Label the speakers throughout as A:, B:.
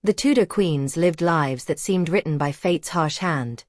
A: The Tudor queens lived lives that seemed written by fate's harsh hand,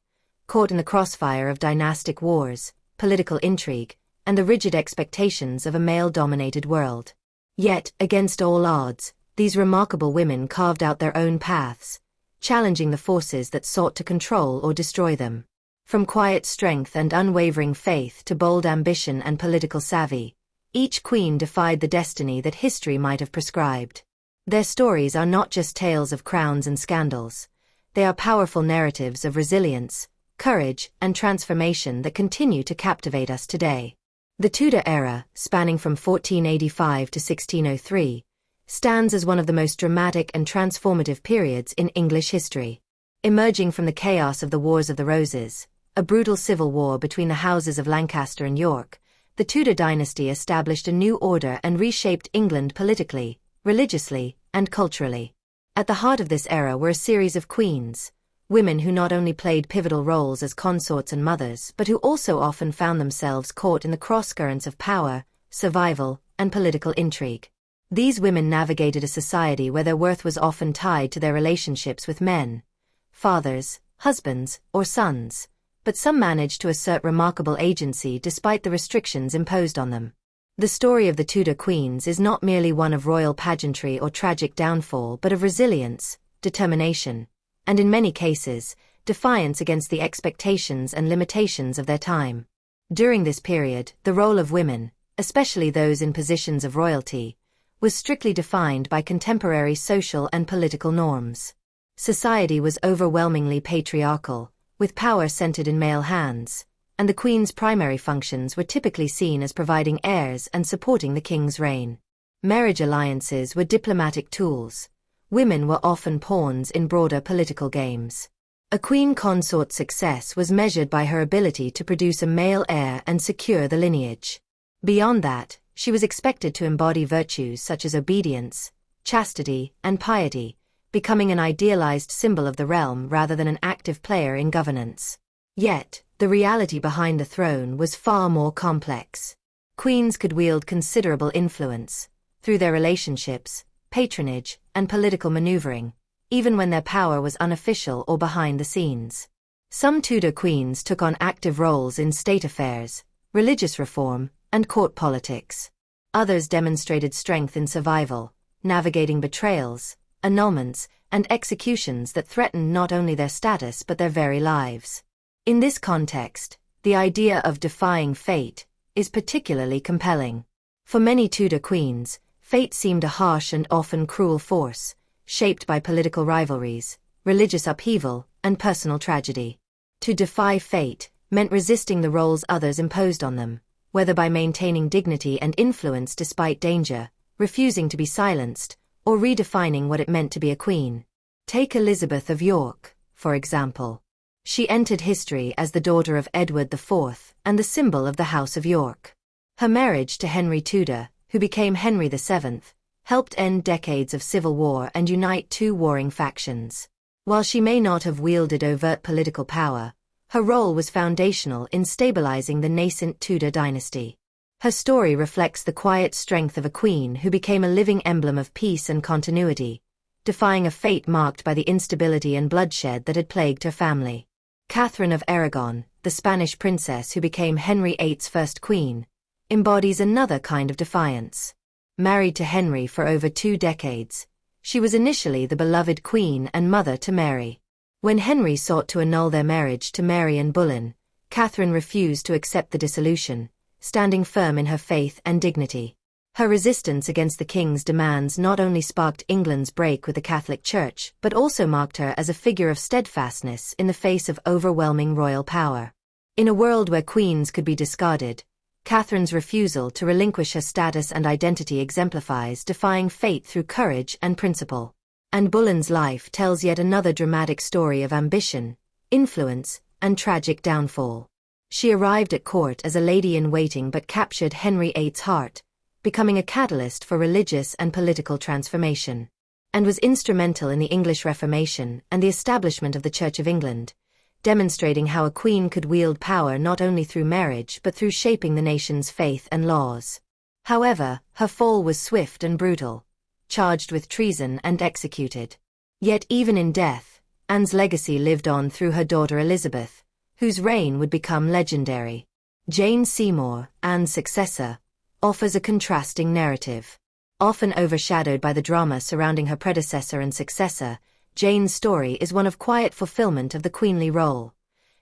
A: caught in the crossfire of dynastic wars, political intrigue, and the rigid expectations of a male-dominated world. Yet, against all odds, these remarkable women carved out their own paths, challenging the forces that sought to control or destroy them. From quiet strength and unwavering faith to bold ambition and political savvy, each queen defied the destiny that history might have prescribed. Their stories are not just tales of crowns and scandals. They are powerful narratives of resilience, courage, and transformation that continue to captivate us today. The Tudor era, spanning from 1485 to 1603, stands as one of the most dramatic and transformative periods in English history. Emerging from the chaos of the Wars of the Roses, a brutal civil war between the houses of Lancaster and York, the Tudor dynasty established a new order and reshaped England politically, religiously, and culturally. At the heart of this era were a series of queens, women who not only played pivotal roles as consorts and mothers but who also often found themselves caught in the crosscurrents of power, survival, and political intrigue. These women navigated a society where their worth was often tied to their relationships with men, fathers, husbands, or sons, but some managed to assert remarkable agency despite the restrictions imposed on them. The story of the Tudor queens is not merely one of royal pageantry or tragic downfall but of resilience, determination, and in many cases, defiance against the expectations and limitations of their time. During this period, the role of women, especially those in positions of royalty, was strictly defined by contemporary social and political norms. Society was overwhelmingly patriarchal, with power centered in male hands, and the queen's primary functions were typically seen as providing heirs and supporting the king's reign. Marriage alliances were diplomatic tools. Women were often pawns in broader political games. A queen consort's success was measured by her ability to produce a male heir and secure the lineage. Beyond that, she was expected to embody virtues such as obedience, chastity, and piety, becoming an idealized symbol of the realm rather than an active player in governance. Yet, the reality behind the throne was far more complex. Queens could wield considerable influence, through their relationships, patronage, and political maneuvering, even when their power was unofficial or behind the scenes. Some Tudor queens took on active roles in state affairs, religious reform, and court politics. Others demonstrated strength in survival, navigating betrayals, annulments, and executions that threatened not only their status but their very lives. In this context, the idea of defying fate is particularly compelling. For many Tudor queens, fate seemed a harsh and often cruel force, shaped by political rivalries, religious upheaval, and personal tragedy. To defy fate meant resisting the roles others imposed on them, whether by maintaining dignity and influence despite danger, refusing to be silenced, or redefining what it meant to be a queen. Take Elizabeth of York, for example. She entered history as the daughter of Edward IV and the symbol of the House of York. Her marriage to Henry Tudor, who became Henry VII, helped end decades of civil war and unite two warring factions. While she may not have wielded overt political power, her role was foundational in stabilizing the nascent Tudor dynasty. Her story reflects the quiet strength of a queen who became a living emblem of peace and continuity, defying a fate marked by the instability and bloodshed that had plagued her family. Catherine of Aragon, the Spanish princess who became Henry VIII's first queen, embodies another kind of defiance. Married to Henry for over 2 decades, she was initially the beloved queen and mother to Mary. When Henry sought to annul their marriage to Mary and Boleyn, Catherine refused to accept the dissolution, standing firm in her faith and dignity. Her resistance against the king's demands not only sparked England's break with the Catholic Church but also marked her as a figure of steadfastness in the face of overwhelming royal power. In a world where queens could be discarded, Catherine's refusal to relinquish her status and identity exemplifies defying fate through courage and principle. And Boleyn's life tells yet another dramatic story of ambition, influence, and tragic downfall. She arrived at court as a lady-in-waiting but captured Henry VIII's heart, becoming a catalyst for religious and political transformation, and was instrumental in the English Reformation and the establishment of the Church of England, demonstrating how a queen could wield power not only through marriage but through shaping the nation's faith and laws. However, her fall was swift and brutal, charged with treason and executed. Yet even in death, Anne's legacy lived on through her daughter Elizabeth, whose reign would become legendary. Jane Seymour, Anne's successor, offers a contrasting narrative. Often overshadowed by the drama surrounding her predecessor and successor, Jane's story is one of quiet fulfillment of the queenly role.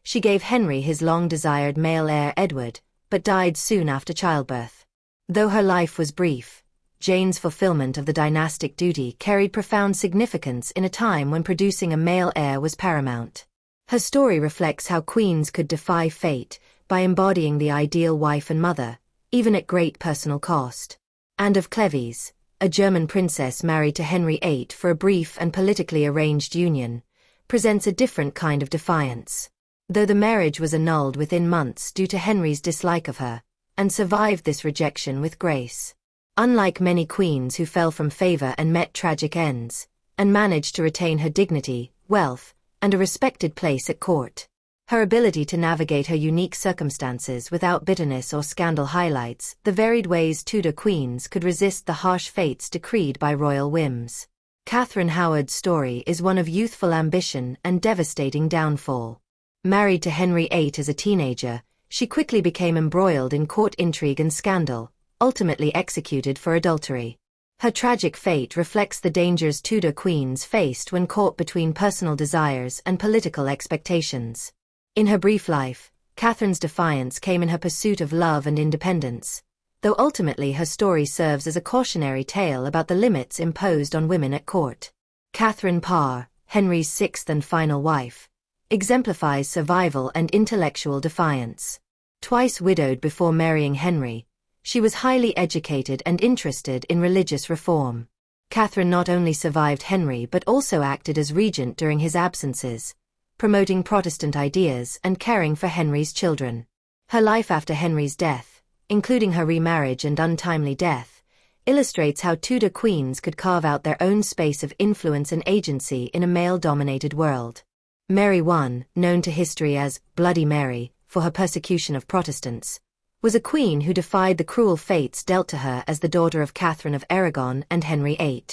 A: She gave Henry his long-desired male heir Edward, but died soon after childbirth. Though her life was brief, Jane's fulfillment of the dynastic duty carried profound significance in a time when producing a male heir was paramount. Her story reflects how queens could defy fate by embodying the ideal wife and mother, even at great personal cost. Anne of Cleves, a German princess married to Henry VIII for a brief and politically arranged union, presents a different kind of defiance. Though the marriage was annulled within months due to Henry's dislike of her, Anne survived this rejection with grace. Unlike many queens who fell from favor and met tragic ends, Anne managed to retain her dignity, wealth, and a respected place at court. Her ability to navigate her unique circumstances without bitterness or scandal highlights the varied ways Tudor queens could resist the harsh fates decreed by royal whims. Catherine Howard's story is one of youthful ambition and devastating downfall. Married to Henry VIII as a teenager, she quickly became embroiled in court intrigue and scandal, ultimately executed for adultery. Her tragic fate reflects the dangers Tudor queens faced when caught between personal desires and political expectations. In her brief life, Catherine's defiance came in her pursuit of love and independence, though ultimately her story serves as a cautionary tale about the limits imposed on women at court. Catherine Parr, Henry's sixth and final wife, exemplifies survival and intellectual defiance. Twice widowed before marrying Henry, she was highly educated and interested in religious reform. Catherine not only survived Henry but also acted as regent during his absences, promoting Protestant ideas and caring for Henry's children. Her life after Henry's death, including her remarriage and untimely death, illustrates how Tudor queens could carve out their own space of influence and agency in a male-dominated world. Mary I, known to history as Bloody Mary for her persecution of Protestants, was a queen who defied the cruel fates dealt to her as the daughter of Catherine of Aragon and Henry VIII.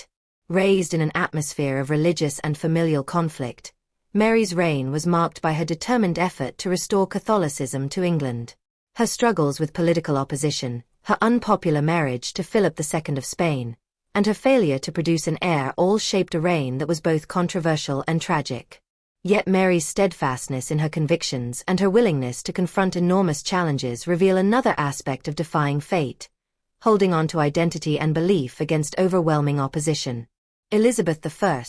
A: Raised in an atmosphere of religious and familial conflict, Mary's reign was marked by her determined effort to restore Catholicism to England. Her struggles with political opposition, her unpopular marriage to Philip II of Spain, and her failure to produce an heir all shaped a reign that was both controversial and tragic. Yet Mary's steadfastness in her convictions and her willingness to confront enormous challenges reveal another aspect of defying fate, holding on to identity and belief against overwhelming opposition. Elizabeth I,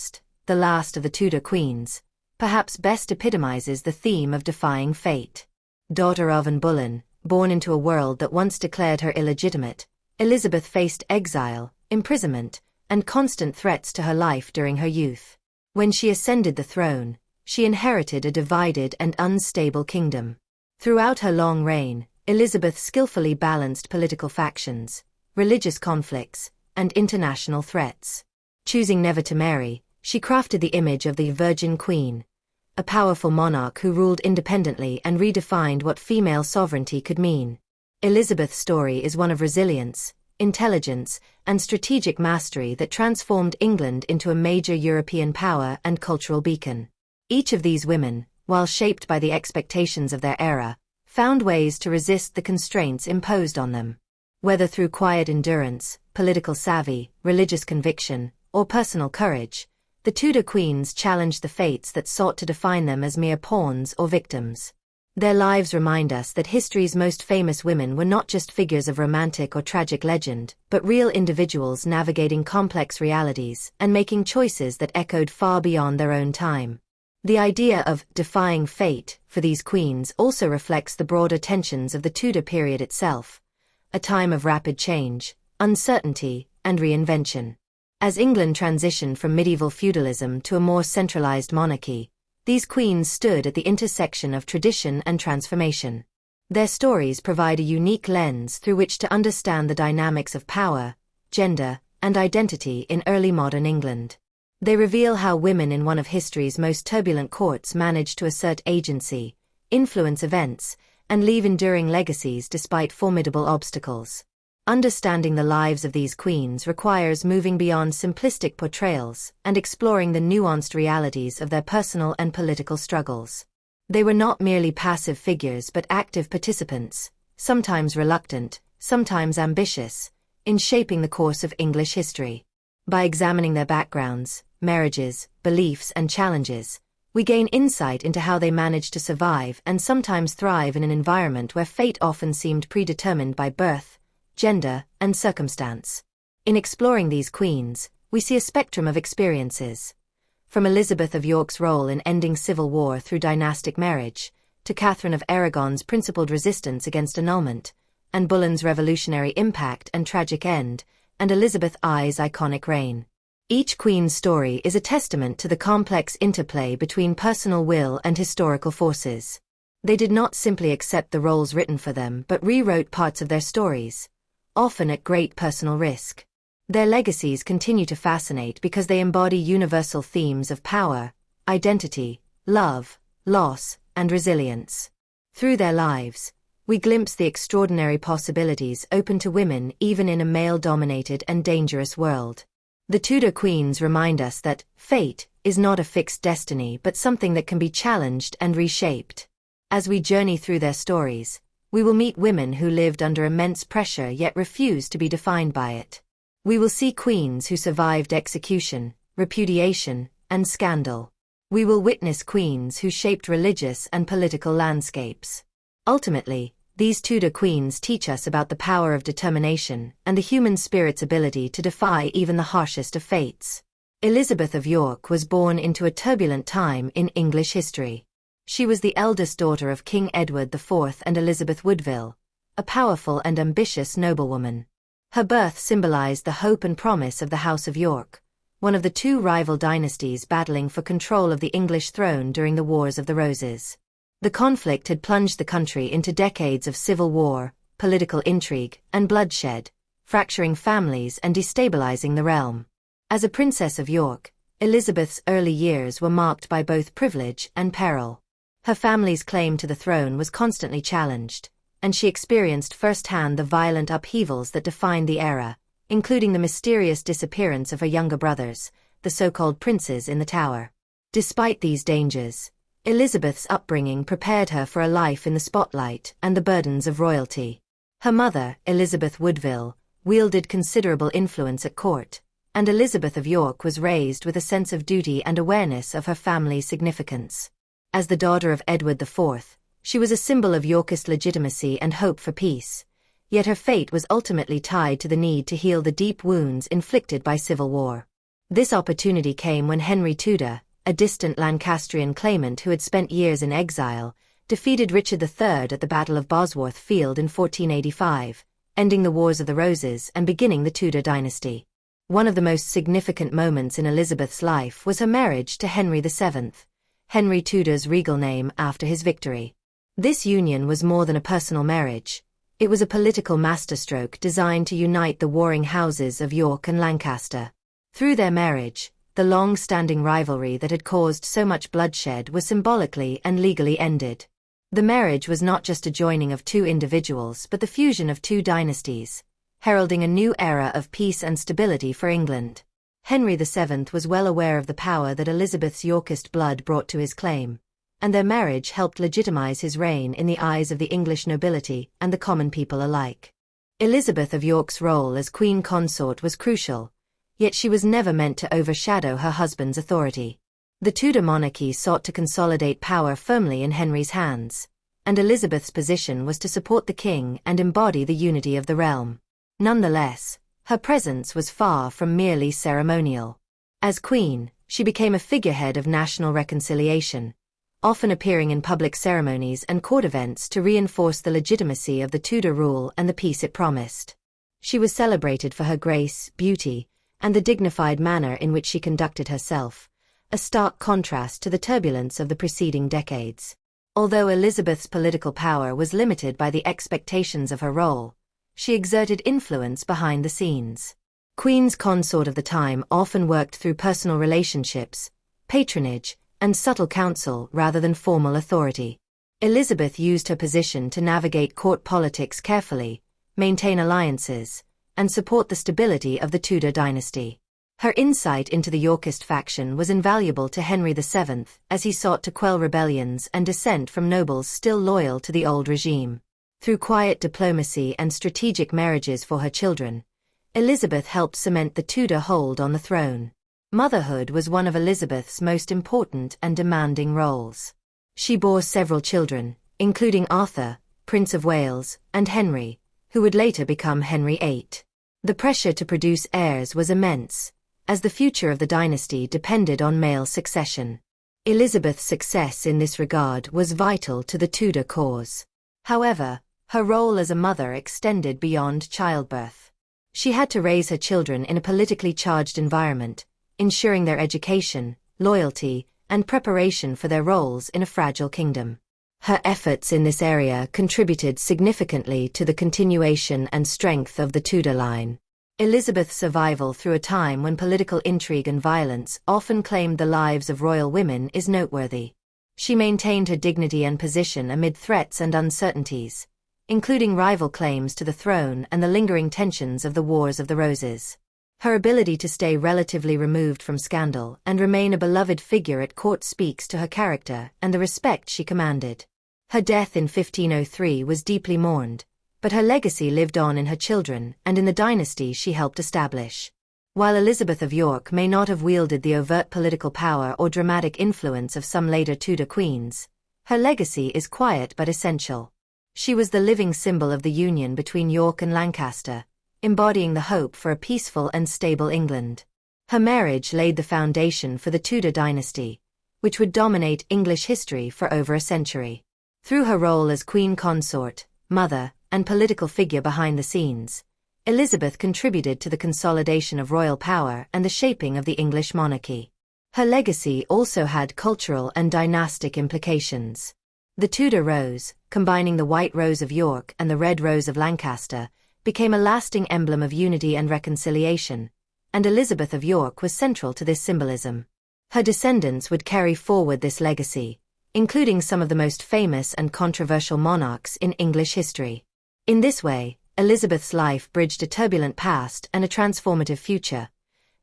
A: the last of the Tudor queens, perhaps best epitomizes the theme of defying fate. Daughter of Anne Boleyn, born into a world that once declared her illegitimate, Elizabeth faced exile, imprisonment, and constant threats to her life during her youth. When she ascended the throne, she inherited a divided and unstable kingdom. Throughout her long reign, Elizabeth skillfully balanced political factions, religious conflicts, and international threats. Choosing never to marry, she crafted the image of the Virgin Queen, a powerful monarch who ruled independently and redefined what female sovereignty could mean. Elizabeth's story is one of resilience, intelligence, and strategic mastery that transformed England into a major European power and cultural beacon. Each of these women, while shaped by the expectations of their era, found ways to resist the constraints imposed on them. Whether through quiet endurance, political savvy, religious conviction, or personal courage, the Tudor queens challenged the fates that sought to define them as mere pawns or victims. Their lives remind us that history's most famous women were not just figures of romantic or tragic legend, but real individuals navigating complex realities and making choices that echoed far beyond their own time. The idea of defying fate for these queens also reflects the broader tensions of the Tudor period itself, a time of rapid change, uncertainty, and reinvention. As England transitioned from medieval feudalism to a more centralized monarchy, these queens stood at the intersection of tradition and transformation. Their stories provide a unique lens through which to understand the dynamics of power, gender, and identity in early modern England. They reveal how women in one of history's most turbulent courts managed to assert agency, influence events, and leave enduring legacies despite formidable obstacles. Understanding the lives of these queens requires moving beyond simplistic portrayals and exploring the nuanced realities of their personal and political struggles. They were not merely passive figures but active participants, sometimes reluctant, sometimes ambitious, in shaping the course of English history. By examining their backgrounds, marriages, beliefs, and challenges, we gain insight into how they managed to survive and sometimes thrive in an environment where fate often seemed predetermined by birth, gender, and circumstance. In exploring these queens, we see a spectrum of experiences. From Elizabeth of York's role in ending civil war through dynastic marriage, to Catherine of Aragon's principled resistance against annulment, and Boleyn's revolutionary impact and tragic end, and Elizabeth I's iconic reign. Each queen's story is a testament to the complex interplay between personal will and historical forces. They did not simply accept the roles written for them but rewrote parts of their stories, often at great personal risk. Their legacies continue to fascinate because they embody universal themes of power, identity, love, loss, and resilience. Through their lives, we glimpse the extraordinary possibilities open to women even in a male-dominated and dangerous world. The Tudor queens remind us that fate is not a fixed destiny but something that can be challenged and reshaped. As we journey through their stories, we will meet women who lived under immense pressure yet refused to be defined by it. We will see queens who survived execution, repudiation, and scandal. We will witness queens who shaped religious and political landscapes. Ultimately, these Tudor queens teach us about the power of determination and the human spirit's ability to defy even the harshest of fates. Elizabeth of York was born into a turbulent time in English history. She was the eldest daughter of King Edward IV and Elizabeth Woodville, a powerful and ambitious noblewoman. Her birth symbolized the hope and promise of the House of York, one of the two rival dynasties battling for control of the English throne during the Wars of the Roses. The conflict had plunged the country into decades of civil war, political intrigue, and bloodshed, fracturing families and destabilizing the realm. As a Princess of York, Elizabeth's early years were marked by both privilege and peril. Her family's claim to the throne was constantly challenged, and she experienced firsthand the violent upheavals that defined the era, including the mysterious disappearance of her younger brothers, the so-called princes in the Tower. Despite these dangers, Elizabeth's upbringing prepared her for a life in the spotlight and the burdens of royalty. Her mother, Elizabeth Woodville, wielded considerable influence at court, and Elizabeth of York was raised with a sense of duty and awareness of her family's significance. As the daughter of Edward IV, she was a symbol of Yorkist legitimacy and hope for peace, yet her fate was ultimately tied to the need to heal the deep wounds inflicted by civil war. This opportunity came when Henry Tudor, a distant Lancastrian claimant who had spent years in exile, defeated Richard III at the Battle of Bosworth Field in 1485, ending the Wars of the Roses and beginning the Tudor dynasty. One of the most significant moments in Elizabeth's life was her marriage to Henry VII, Henry Tudor's regal name after his victory. This union was more than a personal marriage. It was a political masterstroke designed to unite the warring houses of York and Lancaster. Through their marriage, the long-standing rivalry that had caused so much bloodshed was symbolically and legally ended. The marriage was not just a joining of two individuals but the fusion of two dynasties, heralding a new era of peace and stability for England. Henry VII was well aware of the power that Elizabeth's Yorkist blood brought to his claim, and their marriage helped legitimize his reign in the eyes of the English nobility and the common people alike. Elizabeth of York's role as queen consort was crucial, yet she was never meant to overshadow her husband's authority. The Tudor monarchy sought to consolidate power firmly in Henry's hands, and Elizabeth's position was to support the king and embody the unity of the realm. Nonetheless, her presence was far from merely ceremonial. As queen, she became a figurehead of national reconciliation, often appearing in public ceremonies and court events to reinforce the legitimacy of the Tudor rule and the peace it promised. She was celebrated for her grace, beauty, and the dignified manner in which she conducted herself, a stark contrast to the turbulence of the preceding decades. Although Elizabeth's political power was limited by the expectations of her role, she exerted influence behind the scenes. Queens consort of the time often worked through personal relationships, patronage, and subtle counsel rather than formal authority. Elizabeth used her position to navigate court politics carefully, maintain alliances, and support the stability of the Tudor dynasty. Her insight into the Yorkist faction was invaluable to Henry VII as he sought to quell rebellions and dissent from nobles still loyal to the old regime. Through quiet diplomacy and strategic marriages for her children, Elizabeth helped cement the Tudor hold on the throne. Motherhood was one of Elizabeth's most important and demanding roles. She bore several children, including Arthur, Prince of Wales, and Henry, who would later become Henry VIII. The pressure to produce heirs was immense, as the future of the dynasty depended on male succession. Elizabeth's success in this regard was vital to the Tudor cause. However, her role as a mother extended beyond childbirth. She had to raise her children in a politically charged environment, ensuring their education, loyalty, and preparation for their roles in a fragile kingdom. Her efforts in this area contributed significantly to the continuation and strength of the Tudor line. Elizabeth's survival through a time when political intrigue and violence often claimed the lives of royal women is noteworthy. She maintained her dignity and position amid threats and uncertainties, including rival claims to the throne and the lingering tensions of the Wars of the Roses. Her ability to stay relatively removed from scandal and remain a beloved figure at court speaks to her character and the respect she commanded. Her death in 1503 was deeply mourned, but her legacy lived on in her children and in the dynasty she helped establish. While Elizabeth of York may not have wielded the overt political power or dramatic influence of some later Tudor queens, her legacy is quiet but essential. She was the living symbol of the union between York and Lancaster, embodying the hope for a peaceful and stable England. Her marriage laid the foundation for the Tudor dynasty, which would dominate English history for over a century. Through her role as queen consort, mother, and political figure behind the scenes, Elizabeth contributed to the consolidation of royal power and the shaping of the English monarchy. Her legacy also had cultural and dynastic implications. The Tudor rose, combining the white rose of York and the red rose of Lancaster, became a lasting emblem of unity and reconciliation, and Elizabeth of York was central to this symbolism. Her descendants would carry forward this legacy, including some of the most famous and controversial monarchs in English history. In this way, Elizabeth's life bridged a turbulent past and a transformative future,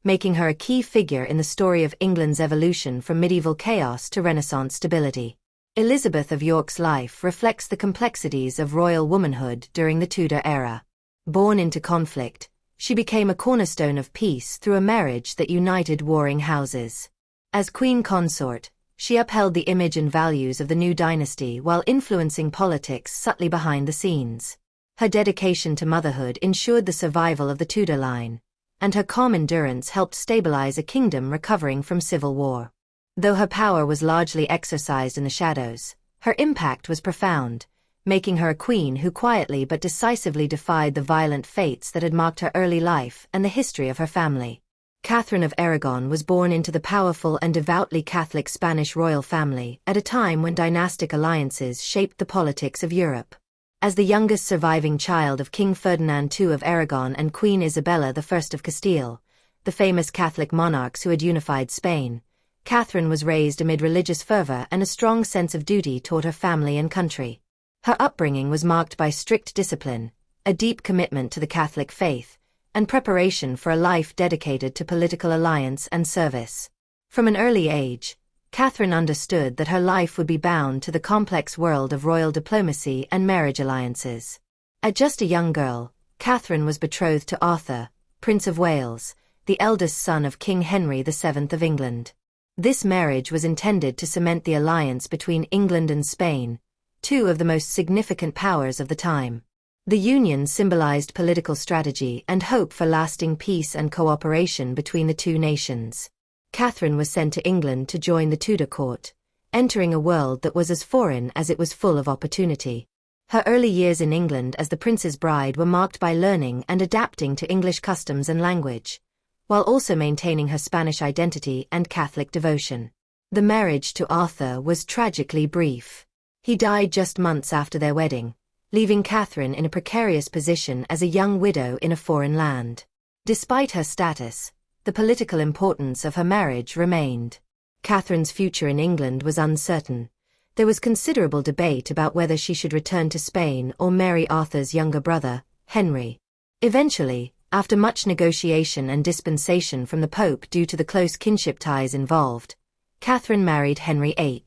A: making her a key figure in the story of England's evolution from medieval chaos to Renaissance stability. Elizabeth of York's life reflects the complexities of royal womanhood during the Tudor era. Born into conflict, she became a cornerstone of peace through a marriage that united warring houses. As queen consort, she upheld the image and values of the new dynasty while influencing politics subtly behind the scenes. Her dedication to motherhood ensured the survival of the Tudor line, and her calm endurance helped stabilize a kingdom recovering from civil war. Though her power was largely exercised in the shadows, her impact was profound, making her a queen who quietly but decisively defied the violent fates that had marked her early life and the history of her family. Catherine of Aragon was born into the powerful and devoutly Catholic Spanish royal family at a time when dynastic alliances shaped the politics of Europe. As the youngest surviving child of King Ferdinand II of Aragon and Queen Isabella I of Castile, the famous Catholic monarchs who had unified Spain, Catherine was raised amid religious fervor and a strong sense of duty toward her family and country. Her upbringing was marked by strict discipline, a deep commitment to the Catholic faith, and preparation for a life dedicated to political alliance and service. From an early age, Catherine understood that her life would be bound to the complex world of royal diplomacy and marriage alliances. At just a young girl, Catherine was betrothed to Arthur, Prince of Wales, the eldest son of King Henry VII of England. This marriage was intended to cement the alliance between England and Spain, two of the most significant powers of the time. The union symbolized political strategy and hope for lasting peace and cooperation between the two nations. Catherine was sent to England to join the Tudor court, entering a world that was as foreign as it was full of opportunity. Her early years in England as the prince's bride were marked by learning and adapting to English customs and language, while also maintaining her Spanish identity and Catholic devotion. The marriage to Arthur was tragically brief. He died just months after their wedding, leaving Catherine in a precarious position as a young widow in a foreign land. Despite her status, the political importance of her marriage remained. Catherine's future in England was uncertain. There was considerable debate about whether she should return to Spain or marry Arthur's younger brother, Henry. Eventually, after much negotiation and dispensation from the Pope due to the close kinship ties involved, Catherine married Henry VIII.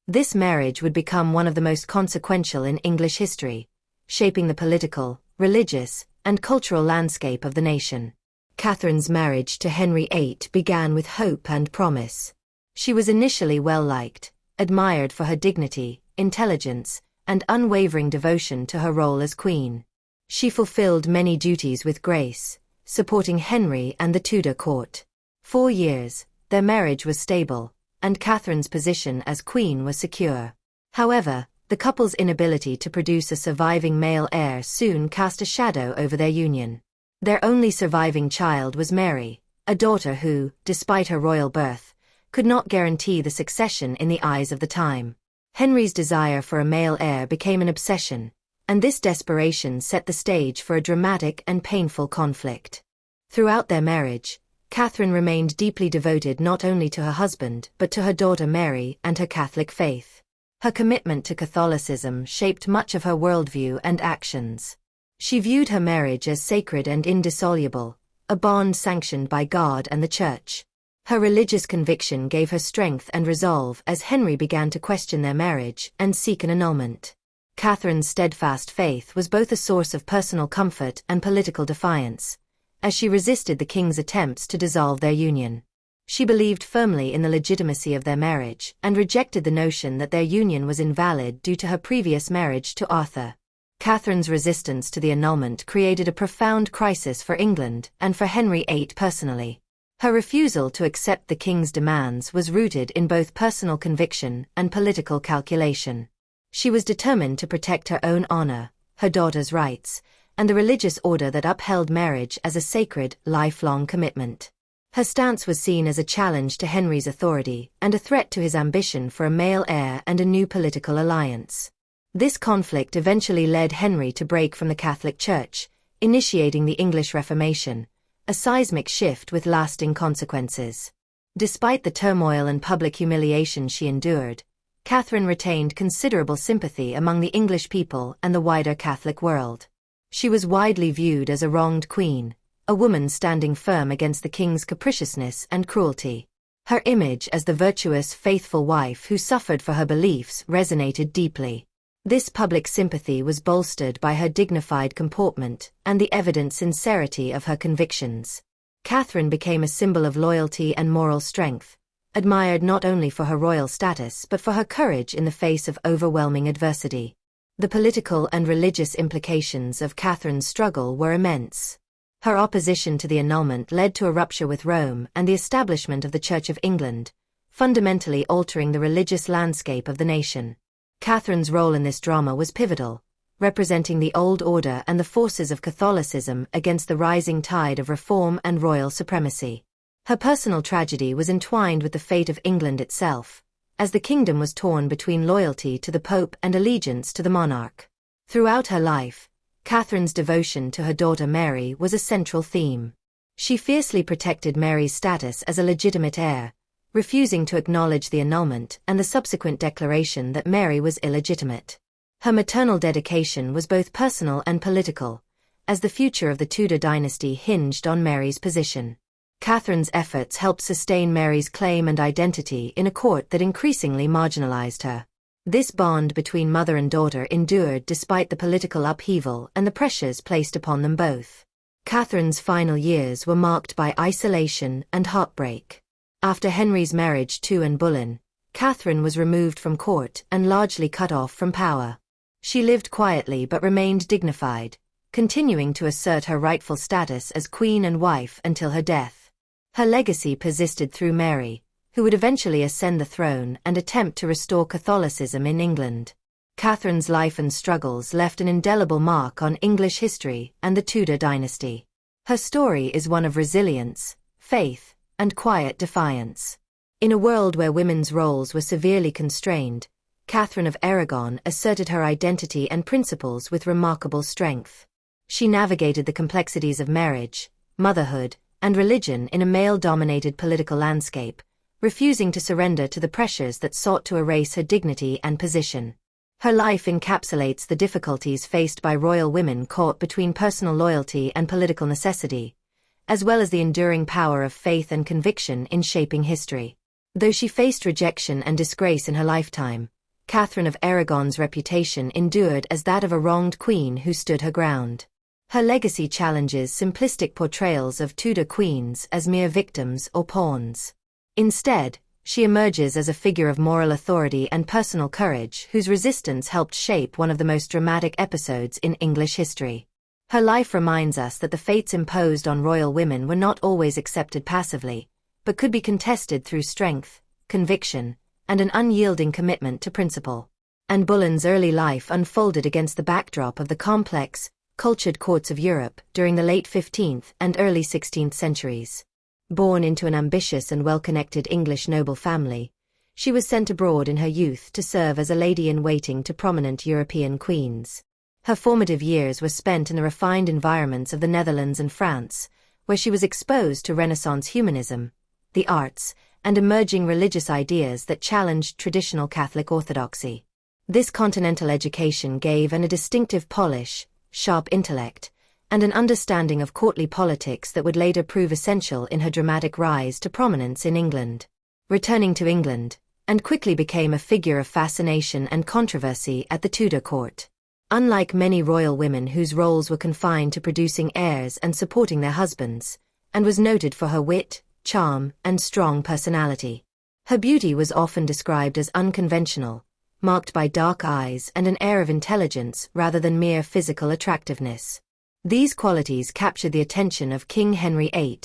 A: This marriage would become one of the most consequential in English history, shaping the political, religious, and cultural landscape of the nation. Catherine's marriage to Henry VIII began with hope and promise. She was initially well-liked, admired for her dignity, intelligence, and unwavering devotion to her role as queen. She fulfilled many duties with grace, supporting Henry and the Tudor court. 4 years, their marriage was stable, and Catherine's position as queen was secure. However, the couple's inability to produce a surviving male heir soon cast a shadow over their union. Their only surviving child was Mary, a daughter who, despite her royal birth, could not guarantee the succession in the eyes of the time. Henry's desire for a male heir became an obsession, and this desperation set the stage for a dramatic and painful conflict. Throughout their marriage, Catherine remained deeply devoted not only to her husband but to her daughter Mary and her Catholic faith. Her commitment to Catholicism shaped much of her worldview and actions. She viewed her marriage as sacred and indissoluble, a bond sanctioned by God and the Church. Her religious conviction gave her strength and resolve as Henry began to question their marriage and seek an annulment. Catherine's steadfast faith was both a source of personal comfort and political defiance, as she resisted the king's attempts to dissolve their union. She believed firmly in the legitimacy of their marriage and rejected the notion that their union was invalid due to her previous marriage to Arthur. Catherine's resistance to the annulment created a profound crisis for England and for Henry VIII personally. Her refusal to accept the king's demands was rooted in both personal conviction and political calculation. She was determined to protect her own honor, her daughter's rights, and the religious order that upheld marriage as a sacred, lifelong commitment. Her stance was seen as a challenge to Henry's authority and a threat to his ambition for a male heir and a new political alliance. This conflict eventually led Henry to break from the Catholic Church, initiating the English Reformation, a seismic shift with lasting consequences. Despite the turmoil and public humiliation she endured, Catherine retained considerable sympathy among the English people and the wider Catholic world. She was widely viewed as a wronged queen, a woman standing firm against the king's capriciousness and cruelty. Her image as the virtuous, faithful wife who suffered for her beliefs resonated deeply. This public sympathy was bolstered by her dignified comportment and the evident sincerity of her convictions. Catherine became a symbol of loyalty and moral strength, admired not only for her royal status but for her courage in the face of overwhelming adversity. The political and religious implications of Catherine's struggle were immense. Her opposition to the annulment led to a rupture with Rome and the establishment of the Church of England, fundamentally altering the religious landscape of the nation. Catherine's role in this drama was pivotal, representing the old order and the forces of Catholicism against the rising tide of reform and royal supremacy. Her personal tragedy was entwined with the fate of England itself, as the kingdom was torn between loyalty to the Pope and allegiance to the monarch. Throughout her life, Catherine's devotion to her daughter Mary was a central theme. She fiercely protected Mary's status as a legitimate heir, refusing to acknowledge the annulment and the subsequent declaration that Mary was illegitimate. Her maternal dedication was both personal and political, as the future of the Tudor dynasty hinged on Mary's position. Catherine's efforts helped sustain Mary's claim and identity in a court that increasingly marginalized her. This bond between mother and daughter endured despite the political upheaval and the pressures placed upon them both. Catherine's final years were marked by isolation and heartbreak. After Henry's marriage to Anne Boleyn, Catherine was removed from court and largely cut off from power. She lived quietly but remained dignified, continuing to assert her rightful status as queen and wife until her death. Her legacy persisted through Mary, who would eventually ascend the throne and attempt to restore Catholicism in England. Catherine's life and struggles left an indelible mark on English history and the Tudor dynasty. Her story is one of resilience, faith, and quiet defiance. In a world where women's roles were severely constrained, Catherine of Aragon asserted her identity and principles with remarkable strength. She navigated the complexities of marriage, motherhood, and religion in a male-dominated political landscape, refusing to surrender to the pressures that sought to erase her dignity and position. Her life encapsulates the difficulties faced by royal women caught between personal loyalty and political necessity, as well as the enduring power of faith and conviction in shaping history. Though she faced rejection and disgrace in her lifetime, Catherine of Aragon's reputation endured as that of a wronged queen who stood her ground. Her legacy challenges simplistic portrayals of Tudor queens as mere victims or pawns. Instead, she emerges as a figure of moral authority and personal courage whose resistance helped shape one of the most dramatic episodes in English history. Her life reminds us that the fates imposed on royal women were not always accepted passively, but could be contested through strength, conviction, and an unyielding commitment to principle. Anne Boleyn's early life unfolded against the backdrop of the complex, cultured courts of Europe during the late 15th and early 16th centuries. Born into an ambitious and well-connected English noble family, she was sent abroad in her youth to serve as a lady-in-waiting to prominent European queens. Her formative years were spent in the refined environments of the Netherlands and France, where she was exposed to Renaissance humanism, the arts, and emerging religious ideas that challenged traditional Catholic orthodoxy. This continental education gave Anne a distinctive polish, sharp intellect, and an understanding of courtly politics that would later prove essential in her dramatic rise to prominence in England. Returning to England, Anne quickly became a figure of fascination and controversy at the Tudor court. Unlike many royal women whose roles were confined to producing heirs and supporting their husbands, Anne was noted for her wit, charm, and strong personality. Her beauty was often described as unconventional, marked by dark eyes and an air of intelligence rather than mere physical attractiveness. These qualities captured the attention of King Henry VIII,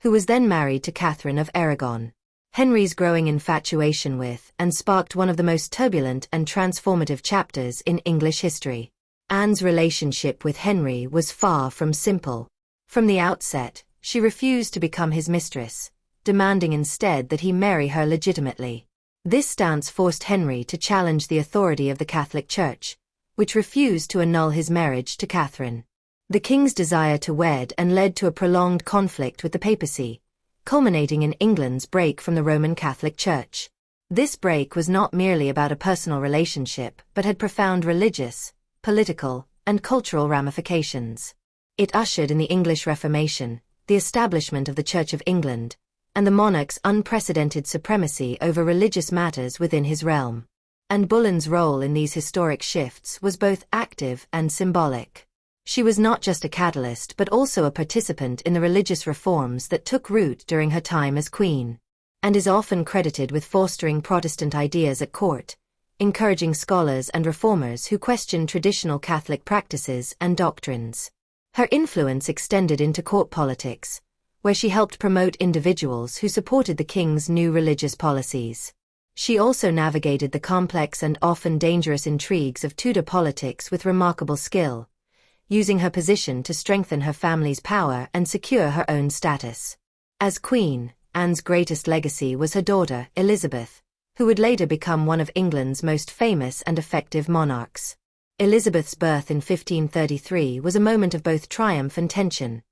A: who was then married to Catherine of Aragon. Henry's growing infatuation with and sparked one of the most turbulent and transformative chapters in English history. Anne's relationship with Henry was far from simple. From the outset, she refused to become his mistress, demanding instead that he marry her legitimately. This stance forced Henry to challenge the authority of the Catholic Church, which refused to annul his marriage to Catherine. The king's desire to wed and led to a prolonged conflict with the papacy, culminating in England's break from the Roman Catholic Church. This break was not merely about a personal relationship but had profound religious, political, and cultural ramifications. It ushered in the English Reformation, the establishment of the Church of England, and the monarch's unprecedented supremacy over religious matters within his realm. Anne Boleyn's role in these historic shifts was both active and symbolic. She was not just a catalyst but also a participant in the religious reforms that took root during her time as queen, and is often credited with fostering Protestant ideas at court, encouraging scholars and reformers who questioned traditional Catholic practices and doctrines. Her influence extended into court politics, where she helped promote individuals who supported the king's new religious policies. She also navigated the complex and often dangerous intrigues of Tudor politics with remarkable skill, using her position to strengthen her family's power and secure her own status. As queen, Anne's greatest legacy was her daughter, Elizabeth, who would later become one of England's most famous and effective monarchs. Elizabeth's birth in 1533 was a moment of both triumph and tension,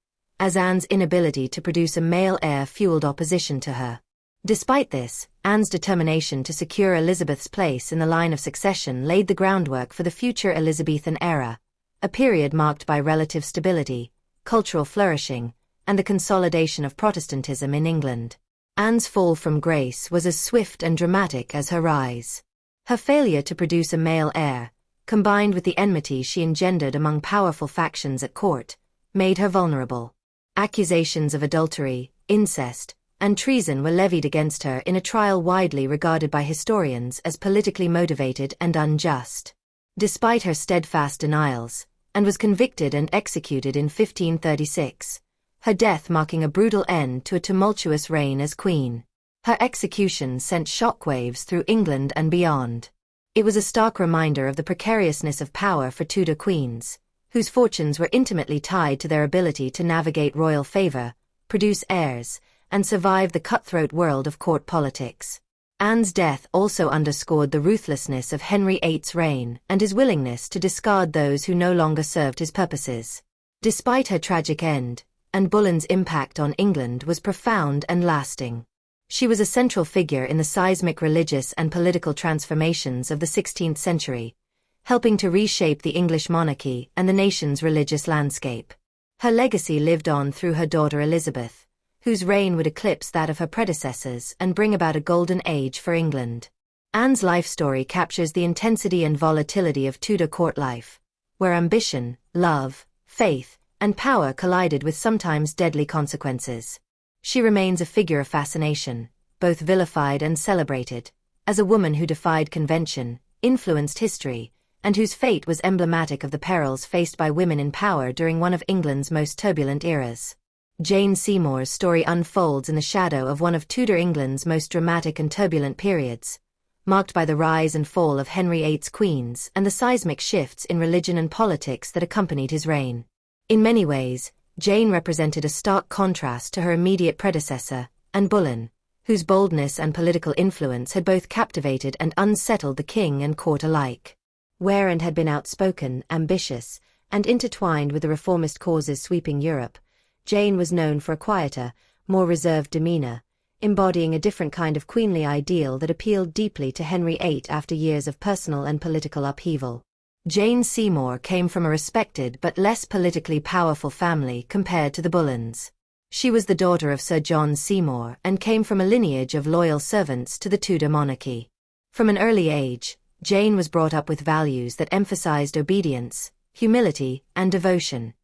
A: as Anne's inability to produce a male heir fueled opposition to her. Despite this, Anne's determination to secure Elizabeth's place in the line of succession laid the groundwork for the future Elizabethan era, a period marked by relative stability, cultural flourishing, and the consolidation of Protestantism in England. Anne's fall from grace was as swift and dramatic as her rise. Her failure to produce a male heir, combined with the enmity she engendered among powerful factions at court, made her vulnerable. Accusations of adultery, incest, and treason were levied against her in a trial widely regarded by historians as politically motivated and unjust. Despite her steadfast denials, Anne was convicted and executed in 1536, her death marking a brutal end to a tumultuous reign as queen. Her execution sent shockwaves through England and beyond. It was a stark reminder of the precariousness of power for Tudor queens, whose fortunes were intimately tied to their ability to navigate royal favor, produce heirs, and survive the cutthroat world of court politics. Anne's death also underscored the ruthlessness of Henry VIII's reign and his willingness to discard those who no longer served his purposes. Despite her tragic end, Anne Boleyn's impact on England was profound and lasting. She was a central figure in the seismic religious and political transformations of the 16th century, helping to reshape the English monarchy and the nation's religious landscape. Her legacy lived on through her daughter Elizabeth, whose reign would eclipse that of her predecessors and bring about a golden age for England. Anne's life story captures the intensity and volatility of Tudor court life, where ambition, love, faith, and power collided with sometimes deadly consequences. She remains a figure of fascination, both vilified and celebrated, as a woman who defied convention, influenced history, and whose fate was emblematic of the perils faced by women in power during one of England's most turbulent eras. Jane Seymour's story unfolds in the shadow of one of Tudor England's most dramatic and turbulent periods, marked by the rise and fall of Henry VIII's queens and the seismic shifts in religion and politics that accompanied his reign. In many ways, Jane represented a stark contrast to her immediate predecessor, Anne Boleyn, whose boldness and political influence had both captivated and unsettled the king and court alike. Where Anne had been outspoken, ambitious, and intertwined with the reformist causes sweeping Europe, Jane was known for a quieter, more reserved demeanor, embodying a different kind of queenly ideal that appealed deeply to Henry VIII after years of personal and political upheaval. Jane Seymour came from a respected but less politically powerful family compared to the Boleyns. She was the daughter of Sir John Seymour and came from a lineage of loyal servants to the Tudor monarchy. From an early age, Jane was brought up with values that emphasized obedience, humility, and devotion,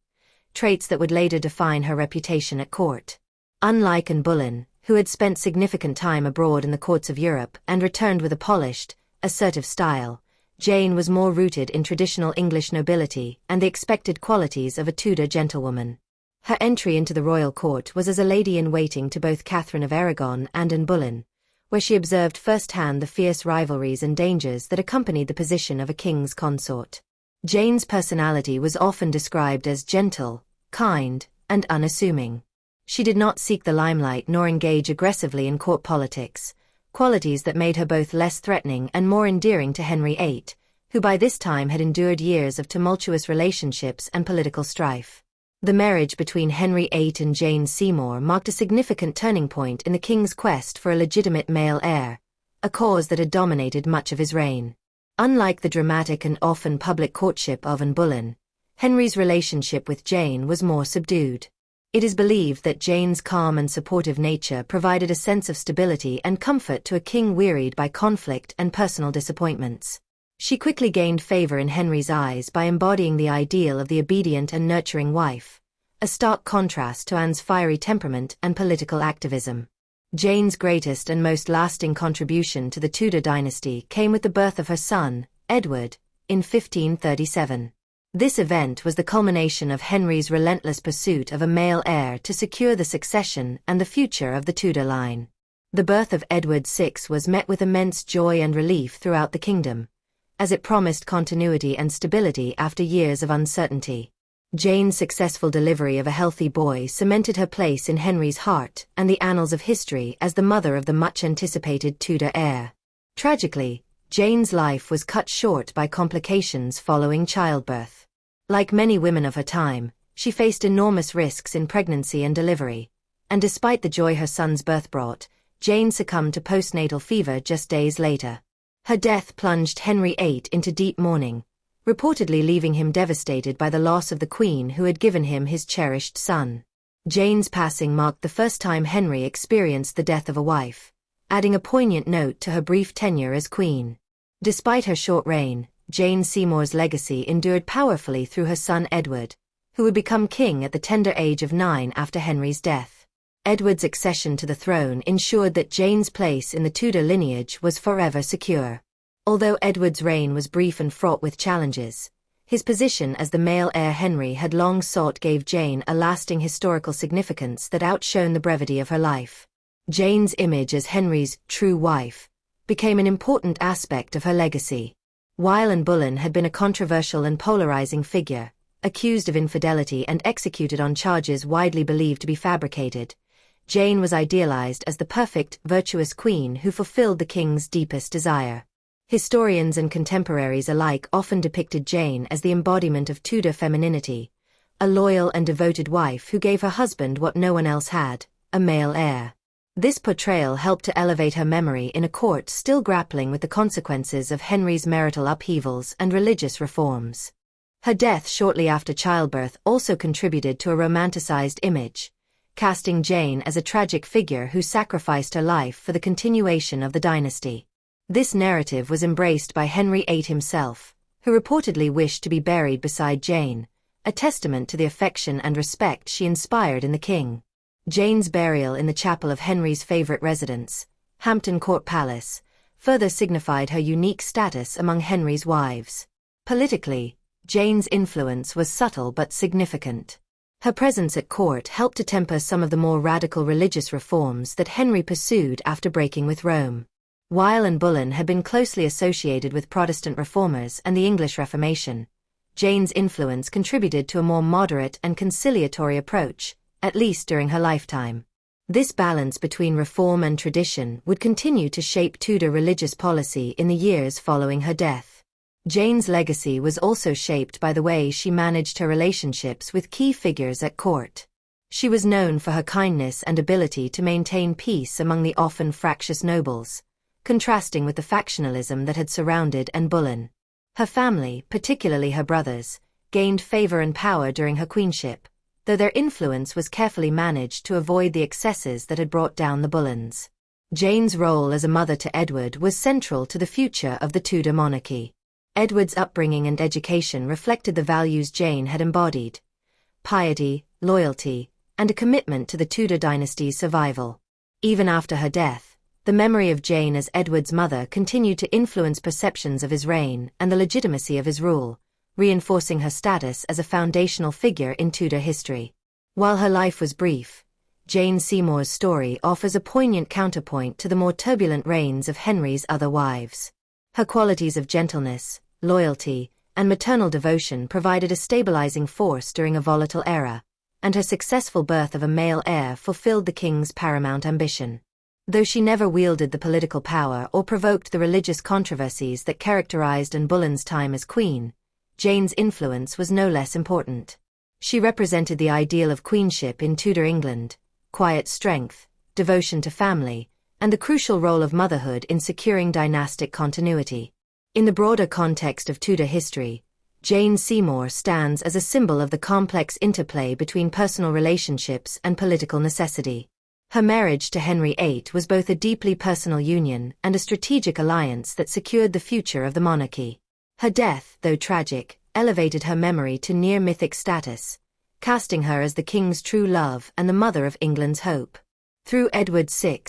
A: traits that would later define her reputation at court. Unlike Anne Boleyn, who had spent significant time abroad in the courts of Europe and returned with a polished, assertive style, Jane was more rooted in traditional English nobility and the expected qualities of a Tudor gentlewoman. Her entry into the royal court was as a lady-in-waiting to both Catherine of Aragon and Anne Boleyn, where she observed firsthand the fierce rivalries and dangers that accompanied the position of a king's consort. Jane's personality was often described as gentle, kind, and unassuming. She did not seek the limelight nor engage aggressively in court politics, qualities that made her both less threatening and more endearing to Henry VIII, who by this time had endured years of tumultuous relationships and political strife. The marriage between Henry VIII and Jane Seymour marked a significant turning point in the king's quest for a legitimate male heir, a cause that had dominated much of his reign. Unlike the dramatic and often public courtship of Anne Boleyn, Henry's relationship with Jane was more subdued. It is believed that Jane's calm and supportive nature provided a sense of stability and comfort to a king wearied by conflict and personal disappointments. She quickly gained favor in Henry's eyes by embodying the ideal of the obedient and nurturing wife, a stark contrast to Anne's fiery temperament and political activism. Jane's greatest and most lasting contribution to the Tudor dynasty came with the birth of her son, Edward, in 1537. This event was the culmination of Henry's relentless pursuit of a male heir to secure the succession and the future of the Tudor line. The birth of Edward VI was met with immense joy and relief throughout the kingdom, as it promised continuity and stability after years of uncertainty. Jane's successful delivery of a healthy boy cemented her place in Henry's heart and the annals of history as the mother of the much-anticipated Tudor heir. Tragically, Jane's life was cut short by complications following childbirth. Like many women of her time, she faced enormous risks in pregnancy and delivery, and despite the joy her son's birth brought, Jane succumbed to postnatal fever just days later. Her death plunged Henry VIII into deep mourning, reportedly leaving him devastated by the loss of the queen who had given him his cherished son. Jane's passing marked the first time Henry experienced the death of a wife, adding a poignant note to her brief tenure as queen. Despite her short reign, Jane Seymour's legacy endured powerfully through her son Edward, who would become king at the tender age of 9 after Henry's death. Edward's accession to the throne ensured that Jane's place in the Tudor lineage was forever secure. Although Edward's reign was brief and fraught with challenges, his position as the male heir Henry had long sought gave Jane a lasting historical significance that outshone the brevity of her life. Jane's image as Henry's true wife became an important aspect of her legacy. While Anne Boleyn had been a controversial and polarizing figure, accused of infidelity and executed on charges widely believed to be fabricated, Jane was idealized as the perfect, virtuous queen who fulfilled the king's deepest desire. Historians and contemporaries alike often depicted Jane as the embodiment of Tudor femininity, a loyal and devoted wife who gave her husband what no one else had, a male heir. This portrayal helped to elevate her memory in a court still grappling with the consequences of Henry's marital upheavals and religious reforms. Her death shortly after childbirth also contributed to a romanticized image, casting Jane as a tragic figure who sacrificed her life for the continuation of the dynasty. This narrative was embraced by Henry VIII himself, who reportedly wished to be buried beside Jane, a testament to the affection and respect she inspired in the king. Jane's burial in the chapel of Henry's favorite residence, Hampton Court Palace, further signified her unique status among Henry's wives. Politically, Jane's influence was subtle but significant. Her presence at court helped to temper some of the more radical religious reforms that Henry pursued after breaking with Rome. Weil and Boleyn had been closely associated with Protestant reformers and the English Reformation. Jane's influence contributed to a more moderate and conciliatory approach, at least during her lifetime. This balance between reform and tradition would continue to shape Tudor religious policy in the years following her death. Jane's legacy was also shaped by the way she managed her relationships with key figures at court. She was known for her kindness and ability to maintain peace among the often fractious nobles, contrasting with the factionalism that had surrounded Anne Boleyn. Her family, particularly her brothers, gained favor and power during her queenship, though their influence was carefully managed to avoid the excesses that had brought down the Boleyns. Jane's role as a mother to Edward was central to the future of the Tudor monarchy. Edward's upbringing and education reflected the values Jane had embodied: piety, loyalty, and a commitment to the Tudor dynasty's survival. Even after her death, the memory of Jane as Edward's mother continued to influence perceptions of his reign and the legitimacy of his rule, reinforcing her status as a foundational figure in Tudor history. While her life was brief, Jane Seymour's story offers a poignant counterpoint to the more turbulent reigns of Henry's other wives. Her qualities of gentleness, loyalty, and maternal devotion provided a stabilizing force during a volatile era, and her successful birth of a male heir fulfilled the king's paramount ambition. Though she never wielded the political power or provoked the religious controversies that characterized Anne Boleyn's time as queen, Jane's influence was no less important. She represented the ideal of queenship in Tudor England: quiet strength, devotion to family, and the crucial role of motherhood in securing dynastic continuity. In the broader context of Tudor history, Jane Seymour stands as a symbol of the complex interplay between personal relationships and political necessity. Her marriage to Henry VIII was both a deeply personal union and a strategic alliance that secured the future of the monarchy. Her death, though tragic, elevated her memory to near-mythic status, casting her as the king's true love and the mother of England's hope. Through Edward VI,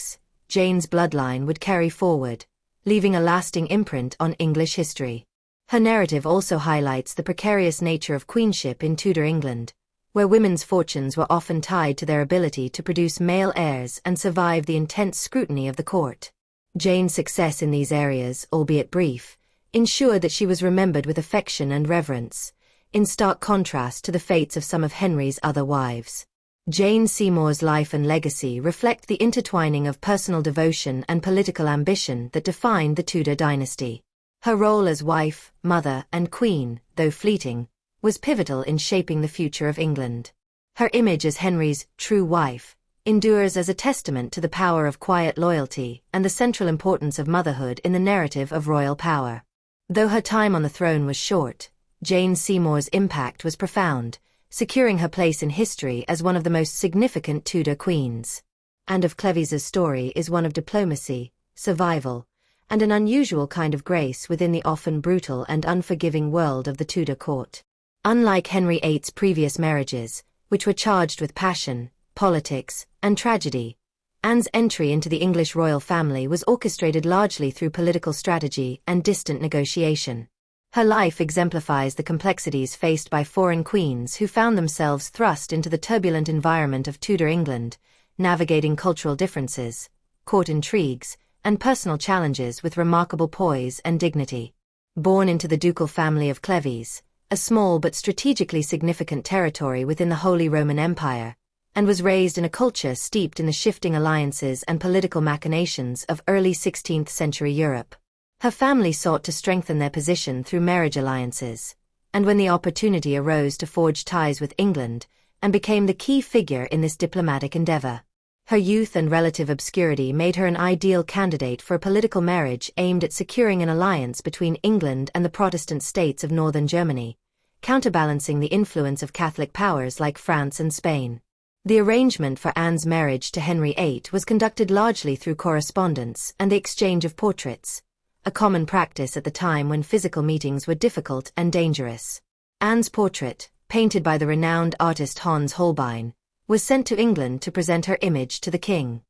A: Jane's bloodline would carry forward, leaving a lasting imprint on English history. Her narrative also highlights the precarious nature of queenship in Tudor England, where women's fortunes were often tied to their ability to produce male heirs and survive the intense scrutiny of the court. Jane's success in these areas, albeit brief, ensured that she was remembered with affection and reverence, in stark contrast to the fates of some of Henry's other wives. Jane Seymour's life and legacy reflect the intertwining of personal devotion and political ambition that defined the Tudor dynasty. Her role as wife, mother, and queen, though fleeting, was pivotal in shaping the future of England. Her image as Henry's true wife endures as a testament to the power of quiet loyalty and the central importance of motherhood in the narrative of royal power. Though her time on the throne was short, Jane Seymour's impact was profound, securing her place in history as one of the most significant Tudor queens. Anne of Cleves' story is one of diplomacy, survival, and an unusual kind of grace within the often brutal and unforgiving world of the Tudor court. Unlike Henry VIII's previous marriages, which were charged with passion, politics, and tragedy, Anne's entry into the English royal family was orchestrated largely through political strategy and distant negotiation. Her life exemplifies the complexities faced by foreign queens who found themselves thrust into the turbulent environment of Tudor England, navigating cultural differences, court intrigues, and personal challenges with remarkable poise and dignity. Born into the ducal family of Cleves, a small but strategically significant territory within the Holy Roman Empire, and was raised in a culture steeped in the shifting alliances and political machinations of early 16th century Europe. Her family sought to strengthen their position through marriage alliances, and when the opportunity arose to forge ties with England, and became the key figure in this diplomatic endeavor. Her youth and relative obscurity made her an ideal candidate for a political marriage aimed at securing an alliance between England and the Protestant states of northern Germany, counterbalancing the influence of Catholic powers like France and Spain. The arrangement for Anne's marriage to Henry VIII was conducted largely through correspondence and the exchange of portraits, a common practice at the time when physical meetings were difficult and dangerous. Anne's portrait, painted by the renowned artist Hans Holbein, was sent to England to present her image to the king.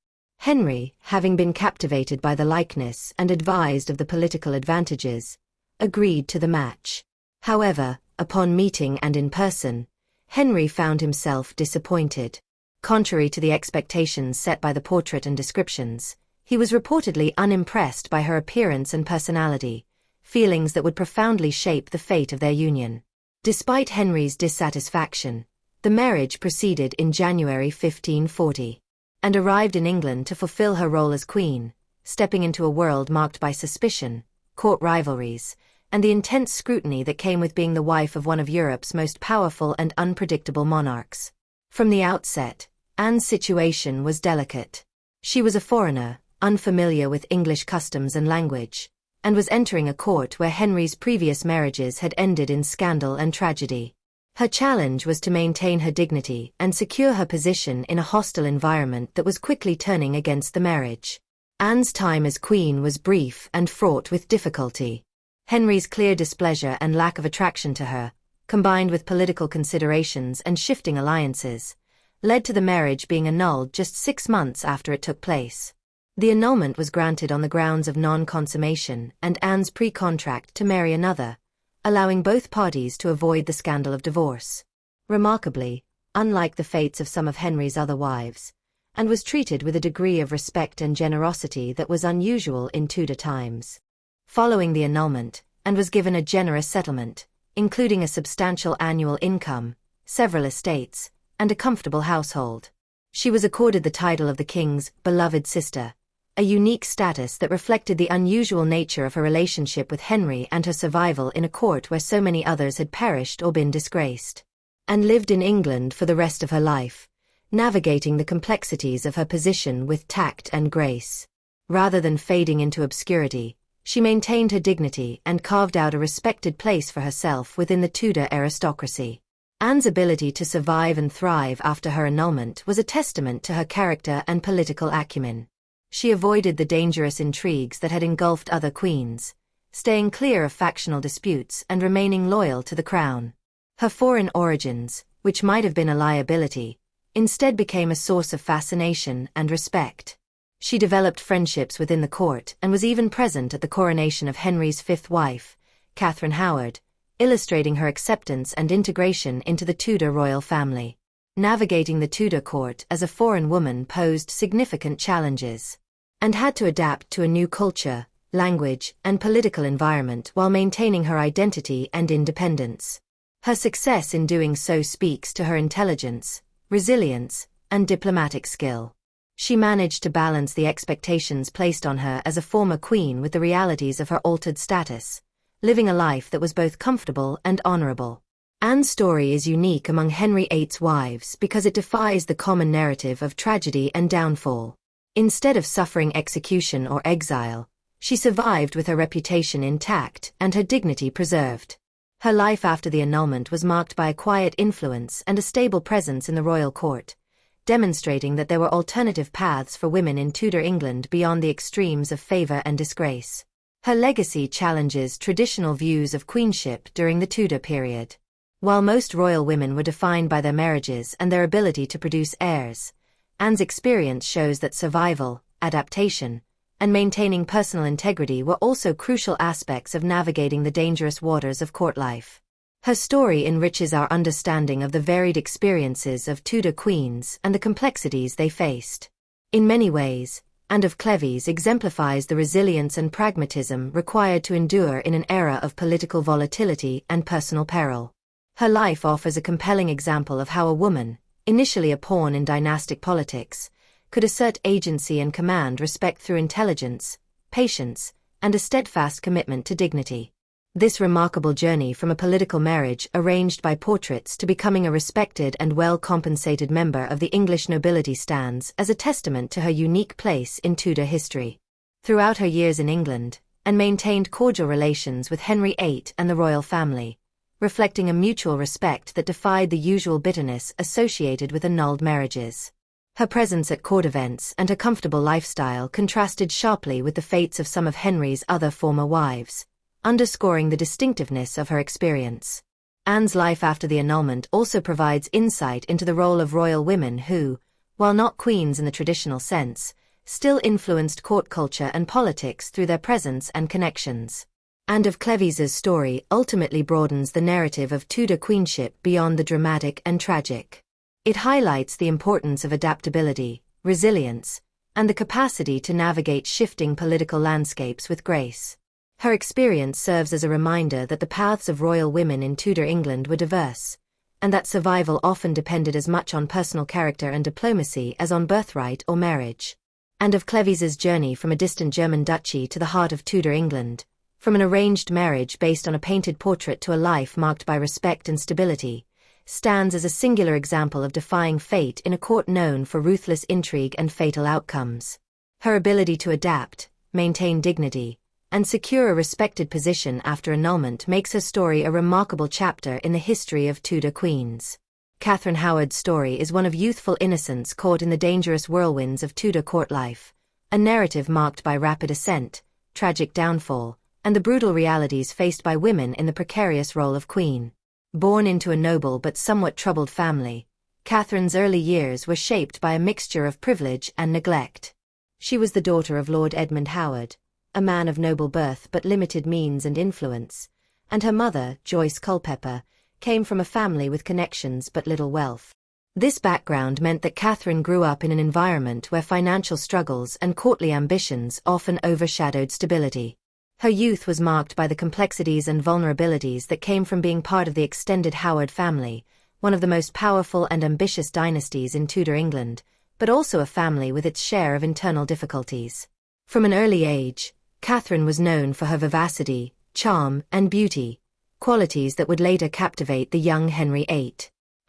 A: Henry, having been captivated by the likeness and advised of the political advantages, agreed to the match. However, upon meeting and in person, Henry found himself disappointed. Contrary to the expectations set by the portrait and descriptions, he was reportedly unimpressed by her appearance and personality, feelings that would profoundly shape the fate of their union. Despite Henry's dissatisfaction, the marriage proceeded in January 1540, and arrived in England to fulfill her role as queen, stepping into a world marked by suspicion, court rivalries, and the intense scrutiny that came with being the wife of one of Europe's most powerful and unpredictable monarchs. From the outset, Anne's situation was delicate. She was a foreigner, unfamiliar with English customs and language, and was entering a court where Henry's previous marriages had ended in scandal and tragedy. Her challenge was to maintain her dignity and secure her position in a hostile environment that was quickly turning against the marriage. Anne's time as queen was brief and fraught with difficulty. Henry's clear displeasure and lack of attraction to her, combined with political considerations and shifting alliances, led to the marriage being annulled just 6 months after it took place. The annulment was granted on the grounds of non-consummation and Anne's pre-contract to marry another, allowing both parties to avoid the scandal of divorce. Remarkably, unlike the fates of some of Henry's other wives, Anne was treated with a degree of respect and generosity that was unusual in Tudor times. Following the annulment, Anne was given a generous settlement, including a substantial annual income, several estates, and a comfortable household. She was accorded the title of the king's beloved sister, a unique status that reflected the unusual nature of her relationship with Henry and her survival in a court where so many others had perished or been disgraced. Anne lived in England for the rest of her life, navigating the complexities of her position with tact and grace. Rather than fading into obscurity, she maintained her dignity and carved out a respected place for herself within the Tudor aristocracy. Anne's ability to survive and thrive after her annulment was a testament to her character and political acumen. She avoided the dangerous intrigues that had engulfed other queens, staying clear of factional disputes and remaining loyal to the crown. Her foreign origins, which might have been a liability, instead became a source of fascination and respect. She developed friendships within the court and was even present at the coronation of Henry's fifth wife, Catherine Howard, illustrating her acceptance and integration into the Tudor royal family. Navigating the Tudor court as a foreign woman posed significant challenges, and had to adapt to a new culture, language, and political environment while maintaining her identity and independence. Her success in doing so speaks to her intelligence, resilience, and diplomatic skill. She managed to balance the expectations placed on her as a former queen with the realities of her altered status, living a life that was both comfortable and honorable. Anne's story is unique among Henry VIII's wives because it defies the common narrative of tragedy and downfall. Instead of suffering execution or exile, she survived with her reputation intact and her dignity preserved. Her life after the annulment was marked by a quiet influence and a stable presence in the royal court, demonstrating that there were alternative paths for women in Tudor England beyond the extremes of favor and disgrace. Her legacy challenges traditional views of queenship during the Tudor period. While most royal women were defined by their marriages and their ability to produce heirs, Anne's experience shows that survival, adaptation, and maintaining personal integrity were also crucial aspects of navigating the dangerous waters of court life. Her story enriches our understanding of the varied experiences of Tudor queens and the complexities they faced. In many ways, Anne of Cleves exemplifies the resilience and pragmatism required to endure in an era of political volatility and personal peril. Her life offers a compelling example of how a woman, initially a pawn in dynastic politics, could assert agency and command respect through intelligence, patience, and a steadfast commitment to dignity. This remarkable journey from a political marriage arranged by portraits to becoming a respected and well-compensated member of the English nobility stands as a testament to her unique place in Tudor history. Throughout her years in England, Anne maintained cordial relations with Henry VIII and the royal family, reflecting a mutual respect that defied the usual bitterness associated with annulled marriages. Her presence at court events and her comfortable lifestyle contrasted sharply with the fates of some of Henry's other former wives, underscoring the distinctiveness of her experience. Anne's life after the annulment also provides insight into the role of royal women who, while not queens in the traditional sense, still influenced court culture and politics through their presence and connections. Anne of Cleves's story ultimately broadens the narrative of Tudor queenship beyond the dramatic and tragic. It highlights the importance of adaptability, resilience, and the capacity to navigate shifting political landscapes with grace. Her experience serves as a reminder that the paths of royal women in Tudor England were diverse, and that survival often depended as much on personal character and diplomacy as on birthright or marriage. Anne of Cleves's journey from a distant German duchy to the heart of Tudor England, from an arranged marriage based on a painted portrait to a life marked by respect and stability, stands as a singular example of defying fate in a court known for ruthless intrigue and fatal outcomes. Her ability to adapt, maintain dignity, and secure a respected position after annulment makes her story a remarkable chapter in the history of Tudor queens. Catherine Howard's story is one of youthful innocence caught in the dangerous whirlwinds of Tudor court life, a narrative marked by rapid ascent, tragic downfall, and the brutal realities faced by women in the precarious role of queen. Born into a noble but somewhat troubled family, Catherine's early years were shaped by a mixture of privilege and neglect. She was the daughter of Lord Edmund Howard, a man of noble birth but limited means and influence, and her mother, Joyce Culpeper, came from a family with connections but little wealth. This background meant that Catherine grew up in an environment where financial struggles and courtly ambitions often overshadowed stability. Her youth was marked by the complexities and vulnerabilities that came from being part of the extended Howard family, one of the most powerful and ambitious dynasties in Tudor England, but also a family with its share of internal difficulties. From an early age, Catherine was known for her vivacity, charm, and beauty, qualities that would later captivate the young Henry VIII.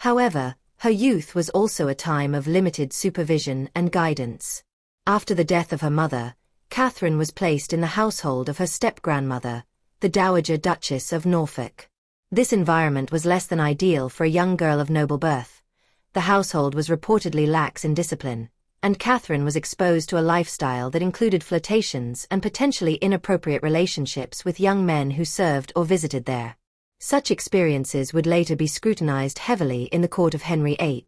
A: However, her youth was also a time of limited supervision and guidance. After the death of her mother, Catherine was placed in the household of her step-grandmother, the Dowager Duchess of Norfolk. This environment was less than ideal for a young girl of noble birth. The household was reportedly lax in discipline, and Catherine was exposed to a lifestyle that included flirtations and potentially inappropriate relationships with young men who served or visited there. Such experiences would later be scrutinized heavily in the court of Henry VIII,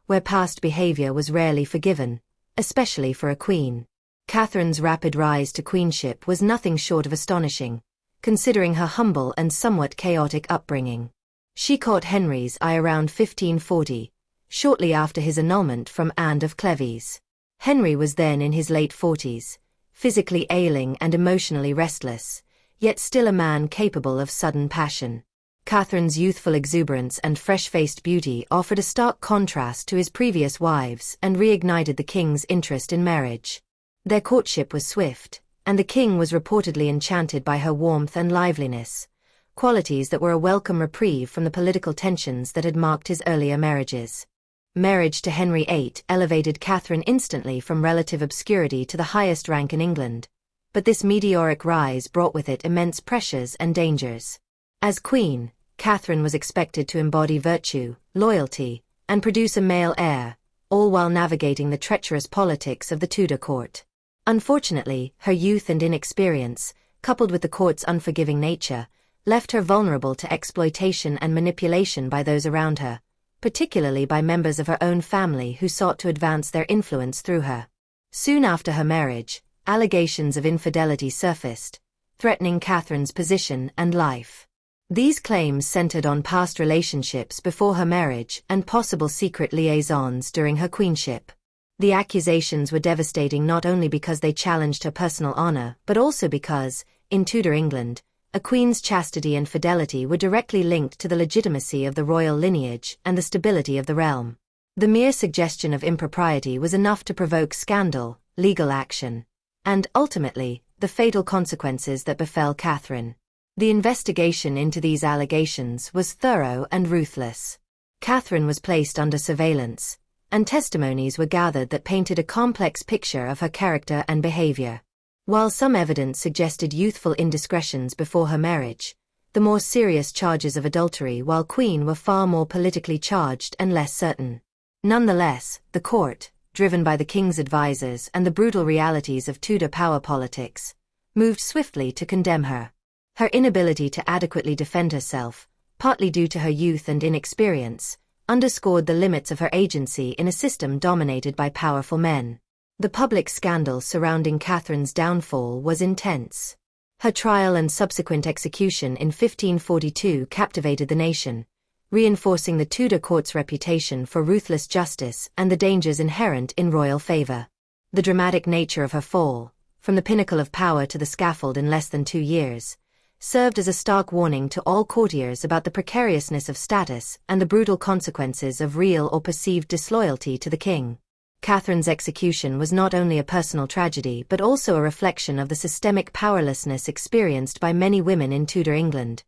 A: where past behavior was rarely forgiven, especially for a queen. Catherine's rapid rise to queenship was nothing short of astonishing, considering her humble and somewhat chaotic upbringing. She caught Henry's eye around 1540, shortly after his annulment from Anne of Cleves. Henry was then in his late 40s, physically ailing and emotionally restless, yet still a man capable of sudden passion. Catherine's youthful exuberance and fresh-faced beauty offered a stark contrast to his previous wives and reignited the king's interest in marriage. Their courtship was swift, and the king was reportedly enchanted by her warmth and liveliness, qualities that were a welcome reprieve from the political tensions that had marked his earlier marriages. Marriage to Henry VIII elevated Catherine instantly from relative obscurity to the highest rank in England, but this meteoric rise brought with it immense pressures and dangers. As queen, Catherine was expected to embody virtue, loyalty, and produce a male heir, all while navigating the treacherous politics of the Tudor court. Unfortunately, her youth and inexperience, coupled with the court's unforgiving nature, left her vulnerable to exploitation and manipulation by those around her, particularly by members of her own family who sought to advance their influence through her. Soon after her marriage, allegations of infidelity surfaced, threatening Catherine's position and life. These claims centered on past relationships before her marriage and possible secret liaisons during her queenship. The accusations were devastating not only because they challenged her personal honor but also because, in Tudor England, a queen's chastity and fidelity were directly linked to the legitimacy of the royal lineage and the stability of the realm. The mere suggestion of impropriety was enough to provoke scandal, legal action, and, ultimately, the fatal consequences that befell Catherine. The investigation into these allegations was thorough and ruthless. Catherine was placed under surveillance, and testimonies were gathered that painted a complex picture of her character and behavior. While some evidence suggested youthful indiscretions before her marriage, the more serious charges of adultery while queen were far more politically charged and less certain. Nonetheless, the court, driven by the king's advisers and the brutal realities of Tudor power politics, moved swiftly to condemn her. Her inability to adequately defend herself, partly due to her youth and inexperience, underscored the limits of her agency in a system dominated by powerful men. The public scandal surrounding Catherine's downfall was intense. Her trial and subsequent execution in 1542 captivated the nation, reinforcing the Tudor court's reputation for ruthless justice and the dangers inherent in royal favor. The dramatic nature of her fall, from the pinnacle of power to the scaffold in less than 2 years, served as a stark warning to all courtiers about the precariousness of status and the brutal consequences of real or perceived disloyalty to the king. Catherine's execution was not only a personal tragedy but also a reflection of the systemic powerlessness experienced by many women in Tudor England,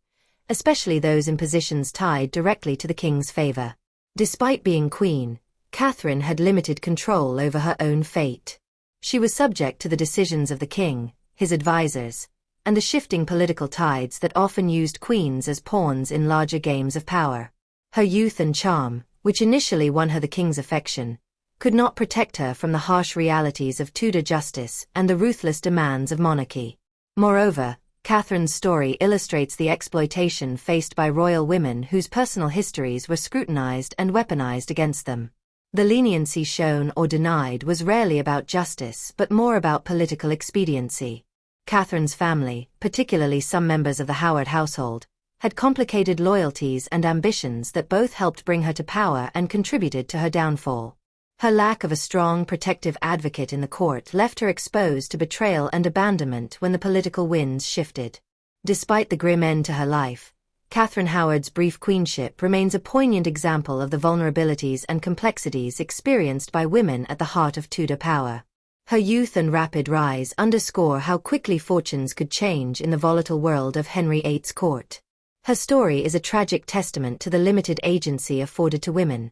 A: especially those in positions tied directly to the king's favor. Despite being queen, Catherine had limited control over her own fate. She was subject to the decisions of the king, his advisers, and the shifting political tides that often used queens as pawns in larger games of power. Her youth and charm, which initially won her the king's affection, could not protect her from the harsh realities of Tudor justice and the ruthless demands of monarchy. Moreover, Catherine's story illustrates the exploitation faced by royal women whose personal histories were scrutinized and weaponized against them. The leniency shown or denied was rarely about justice but more about political expediency. Catherine's family, particularly some members of the Howard household, had complicated loyalties and ambitions that both helped bring her to power and contributed to her downfall. Her lack of a strong protective advocate in the court left her exposed to betrayal and abandonment when the political winds shifted. Despite the grim end to her life, Catherine Howard's brief queenship remains a poignant example of the vulnerabilities and complexities experienced by women at the heart of Tudor power. Her youth and rapid rise underscore how quickly fortunes could change in the volatile world of Henry VIII's court. Her story is a tragic testament to the limited agency afforded to women,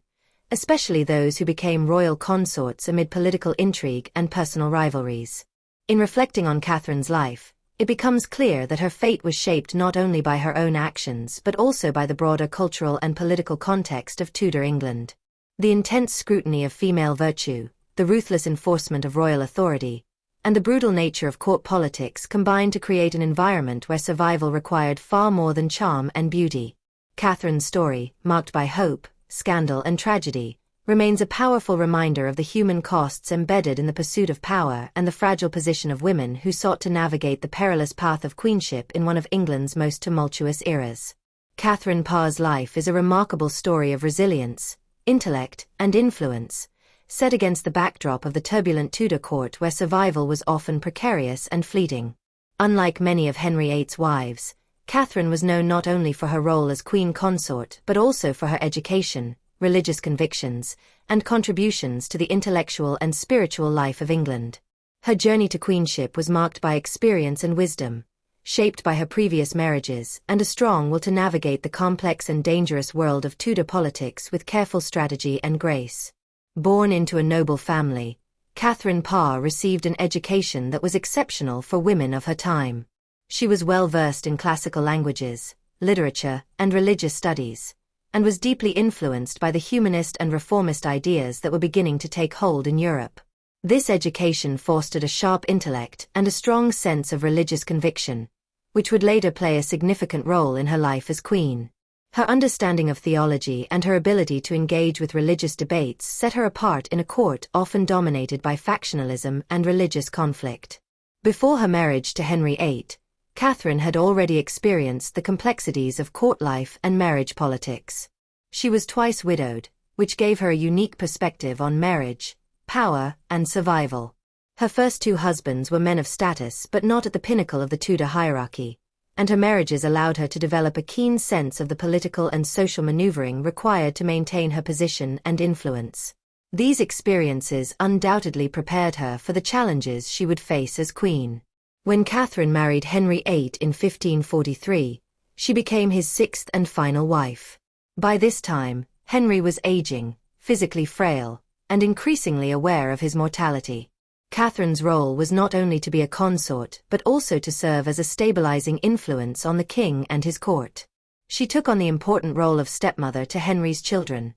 A: especially those who became royal consorts amid political intrigue and personal rivalries. In reflecting on Catherine's life, it becomes clear that her fate was shaped not only by her own actions but also by the broader cultural and political context of Tudor England. The intense scrutiny of female virtue, the ruthless enforcement of royal authority, and the brutal nature of court politics combined to create an environment where survival required far more than charm and beauty. Catherine's story, marked by hope, scandal and tragedy, remains a powerful reminder of the human costs embedded in the pursuit of power and the fragile position of women who sought to navigate the perilous path of queenship in one of England's most tumultuous eras. Catherine Parr's life is a remarkable story of resilience, intellect, and influence, set against the backdrop of the turbulent Tudor court where survival was often precarious and fleeting. Unlike many of Henry VIII's wives, Catherine was known not only for her role as queen consort but also for her education, religious convictions, and contributions to the intellectual and spiritual life of England. Her journey to queenship was marked by experience and wisdom, shaped by her previous marriages and a strong will to navigate the complex and dangerous world of Tudor politics with careful strategy and grace. Born into a noble family, Catherine Parr received an education that was exceptional for women of her time. She was well versed in classical languages, literature, and religious studies, and was deeply influenced by the humanist and reformist ideas that were beginning to take hold in Europe. This education fostered a sharp intellect and a strong sense of religious conviction, which would later play a significant role in her life as queen. Her understanding of theology and her ability to engage with religious debates set her apart in a court often dominated by factionalism and religious conflict. Before her marriage to Henry VIII, Catherine had already experienced the complexities of court life and marriage politics. She was twice widowed, which gave her a unique perspective on marriage, power, and survival. Her first 2 husbands were men of status but not at the pinnacle of the Tudor hierarchy, and her marriages allowed her to develop a keen sense of the political and social maneuvering required to maintain her position and influence. These experiences undoubtedly prepared her for the challenges she would face as queen. When Catherine married Henry VIII in 1543, she became his sixth and final wife. By this time, Henry was aging, physically frail, and increasingly aware of his mortality. Catherine's role was not only to be a consort but also to serve as a stabilizing influence on the king and his court. She took on the important role of stepmother to Henry's children,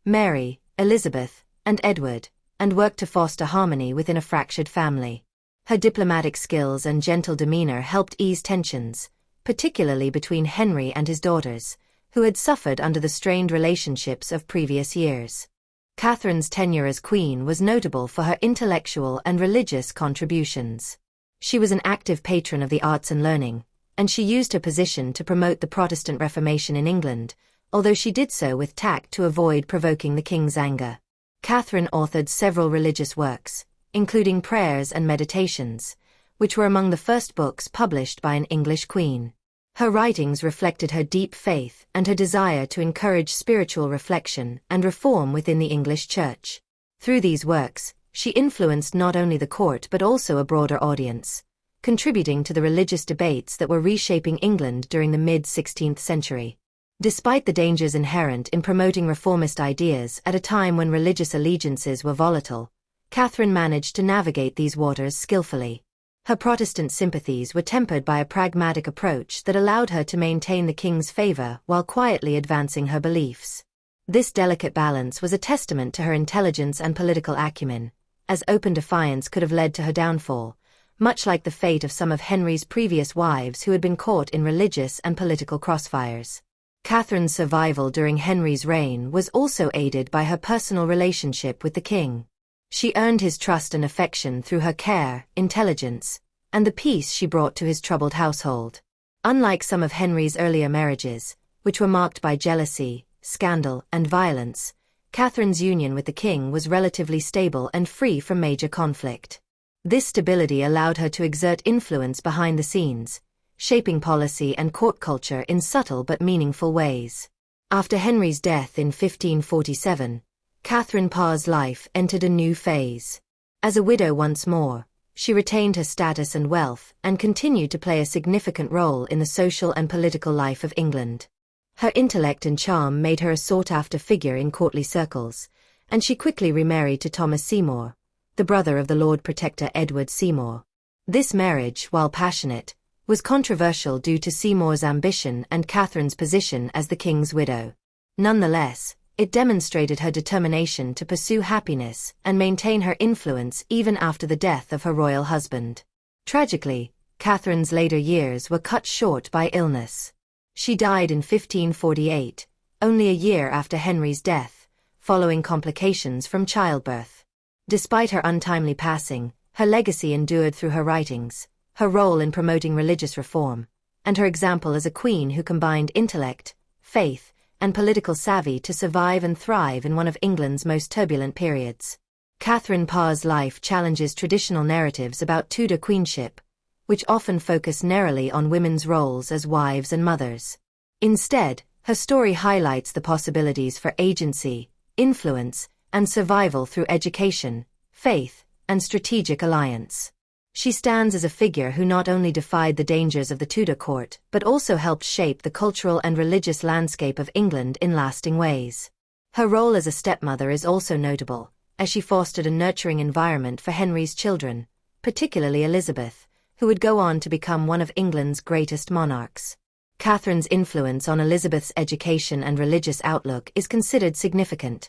A: Mary, Elizabeth, and Edward, and worked to foster harmony within a fractured family. Her diplomatic skills and gentle demeanor helped ease tensions, particularly between Henry and his daughters, who had suffered under the strained relationships of previous years. Catherine's tenure as queen was notable for her intellectual and religious contributions. She was an active patron of the arts and learning, and she used her position to promote the Protestant Reformation in England, although she did so with tact to avoid provoking the king's anger. Catherine authored several religious works, including prayers and meditations, which were among the first books published by an English queen. Her writings reflected her deep faith and her desire to encourage spiritual reflection and reform within the English Church. Through these works, she influenced not only the court but also a broader audience, contributing to the religious debates that were reshaping England during the mid-16th century. Despite the dangers inherent in promoting reformist ideas at a time when religious allegiances were volatile, Catherine managed to navigate these waters skillfully. Her Protestant sympathies were tempered by a pragmatic approach that allowed her to maintain the king's favor while quietly advancing her beliefs. This delicate balance was a testament to her intelligence and political acumen, as open defiance could have led to her downfall, much like the fate of some of Henry's previous wives who had been caught in religious and political crossfires. Catherine's survival during Henry's reign was also aided by her personal relationship with the king. She earned his trust and affection through her care, intelligence, and the peace she brought to his troubled household. Unlike some of Henry's earlier marriages, which were marked by jealousy, scandal, and violence, Catherine's union with the king was relatively stable and free from major conflict. This stability allowed her to exert influence behind the scenes, shaping policy and court culture in subtle but meaningful ways. After Henry's death in 1547, Catherine Parr's life entered a new phase. As a widow once more, she retained her status and wealth and continued to play a significant role in the social and political life of England. Her intellect and charm made her a sought-after figure in courtly circles, and she quickly remarried to Thomas Seymour, the brother of the Lord Protector Edward Seymour. This marriage, while passionate, was controversial due to Seymour's ambition and Catherine's position as the king's widow. Nonetheless, it demonstrated her determination to pursue happiness and maintain her influence even after the death of her royal husband. Tragically, Catherine's later years were cut short by illness. She died in 1548, only a year after Henry's death, following complications from childbirth. Despite her untimely passing, her legacy endured through her writings, her role in promoting religious reform, and her example as a queen who combined intellect, faith, and political savvy to survive and thrive in one of England's most turbulent periods. Catherine Parr's life challenges traditional narratives about Tudor queenship, which often focus narrowly on women's roles as wives and mothers. Instead, her story highlights the possibilities for agency, influence, and survival through education, faith, and strategic alliance. She stands as a figure who not only defied the dangers of the Tudor court but also helped shape the cultural and religious landscape of England in lasting ways. Her role as a stepmother is also notable, as she fostered a nurturing environment for Henry's children, particularly Elizabeth, who would go on to become one of England's greatest monarchs. Catherine's influence on Elizabeth's education and religious outlook is considered significant,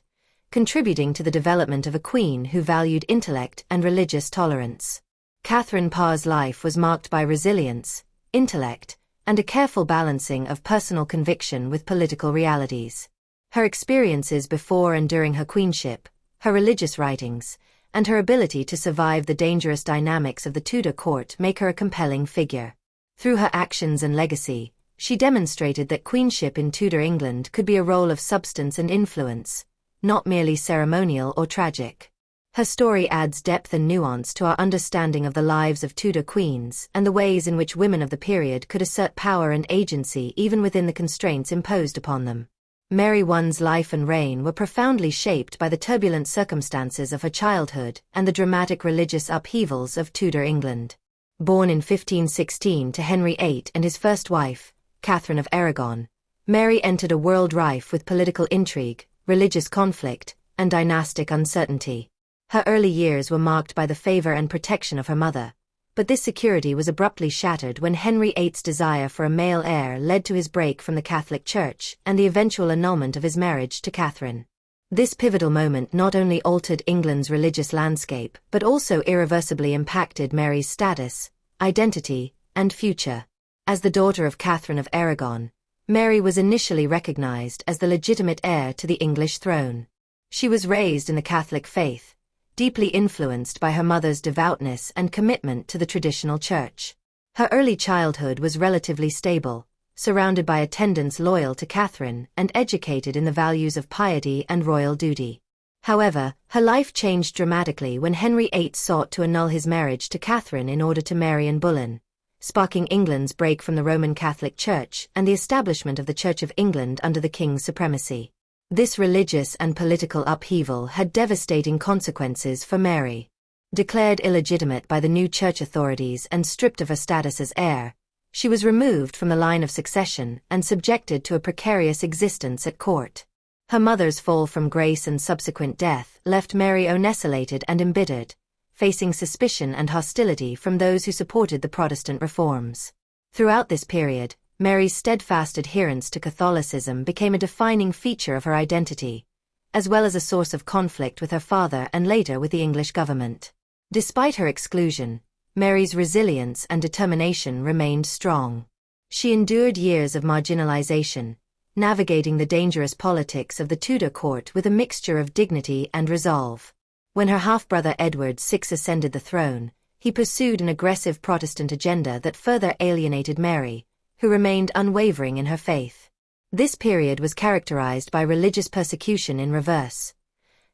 A: contributing to the development of a queen who valued intellect and religious tolerance. Catherine Parr's life was marked by resilience, intellect, and a careful balancing of personal conviction with political realities. Her experiences before and during her queenship, her religious writings, and her ability to survive the dangerous dynamics of the Tudor court make her a compelling figure. Through her actions and legacy, she demonstrated that queenship in Tudor England could be a role of substance and influence, not merely ceremonial or tragic. Her story adds depth and nuance to our understanding of the lives of Tudor queens and the ways in which women of the period could assert power and agency even within the constraints imposed upon them. Mary I's life and reign were profoundly shaped by the turbulent circumstances of her childhood and the dramatic religious upheavals of Tudor England. Born in 1516 to Henry VIII and his first wife, Catherine of Aragon, Mary entered a world rife with political intrigue, religious conflict, and dynastic uncertainty. Her early years were marked by the favor and protection of her mother, but this security was abruptly shattered when Henry VIII's desire for a male heir led to his break from the Catholic Church and the eventual annulment of his marriage to Catherine. This pivotal moment not only altered England's religious landscape but also irreversibly impacted Mary's status, identity, and future. As the daughter of Catherine of Aragon, Mary was initially recognized as the legitimate heir to the English throne. She was raised in the Catholic faith, deeply influenced by her mother's devoutness and commitment to the traditional church. Her early childhood was relatively stable, surrounded by attendants loyal to Catherine and educated in the values of piety and royal duty. However, her life changed dramatically when Henry VIII sought to annul his marriage to Catherine in order to marry Boleyn, sparking England's break from the Roman Catholic Church and the establishment of the Church of England under the king's supremacy. This religious and political upheaval had devastating consequences for Mary. Declared illegitimate by the new church authorities and stripped of her status as heir, she was removed from the line of succession and subjected to a precarious existence at court. Her mother's fall from grace and subsequent death left Mary unescalated and embittered, facing suspicion and hostility from those who supported the Protestant reforms. Throughout this period, Mary's steadfast adherence to Catholicism became a defining feature of her identity, as well as a source of conflict with her father and later with the English government. Despite her exclusion, Mary's resilience and determination remained strong. She endured years of marginalization, navigating the dangerous politics of the Tudor court with a mixture of dignity and resolve. When her half-brother Edward VI ascended the throne, he pursued an aggressive Protestant agenda that further alienated Mary, who remained unwavering in her faith. This period was characterized by religious persecution in reverse.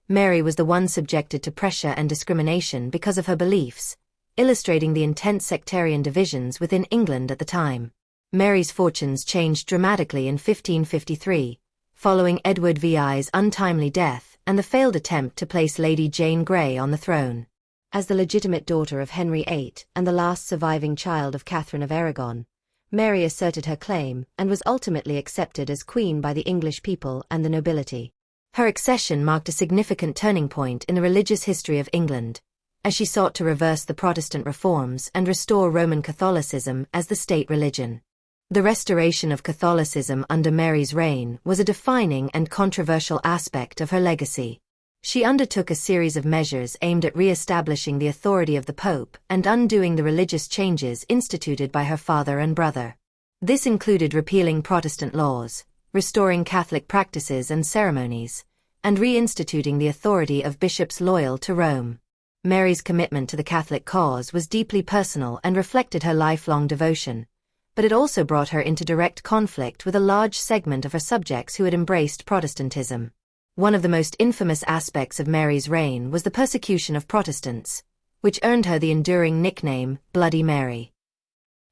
A: Mary was the one subjected to pressure and discrimination because of her beliefs, illustrating the intense sectarian divisions within England at the time. Mary's fortunes changed dramatically in 1553, following Edward VI's untimely death and the failed attempt to place Lady Jane Grey on the throne. As the legitimate daughter of Henry VIII and the last surviving child of Catherine of Aragon, Mary asserted her claim and was ultimately accepted as queen by the English people and the nobility. Her accession marked a significant turning point in the religious history of England, as she sought to reverse the Protestant reforms and restore Roman Catholicism as the state religion. The restoration of Catholicism under Mary's reign was a defining and controversial aspect of her legacy. She undertook a series of measures aimed at re-establishing the authority of the Pope and undoing the religious changes instituted by her father and brother. This included repealing Protestant laws, restoring Catholic practices and ceremonies, and reinstituting the authority of bishops loyal to Rome. Mary's commitment to the Catholic cause was deeply personal and reflected her lifelong devotion, but it also brought her into direct conflict with a large segment of her subjects who had embraced Protestantism. One of the most infamous aspects of Mary's reign was the persecution of Protestants, which earned her the enduring nickname, Bloody Mary.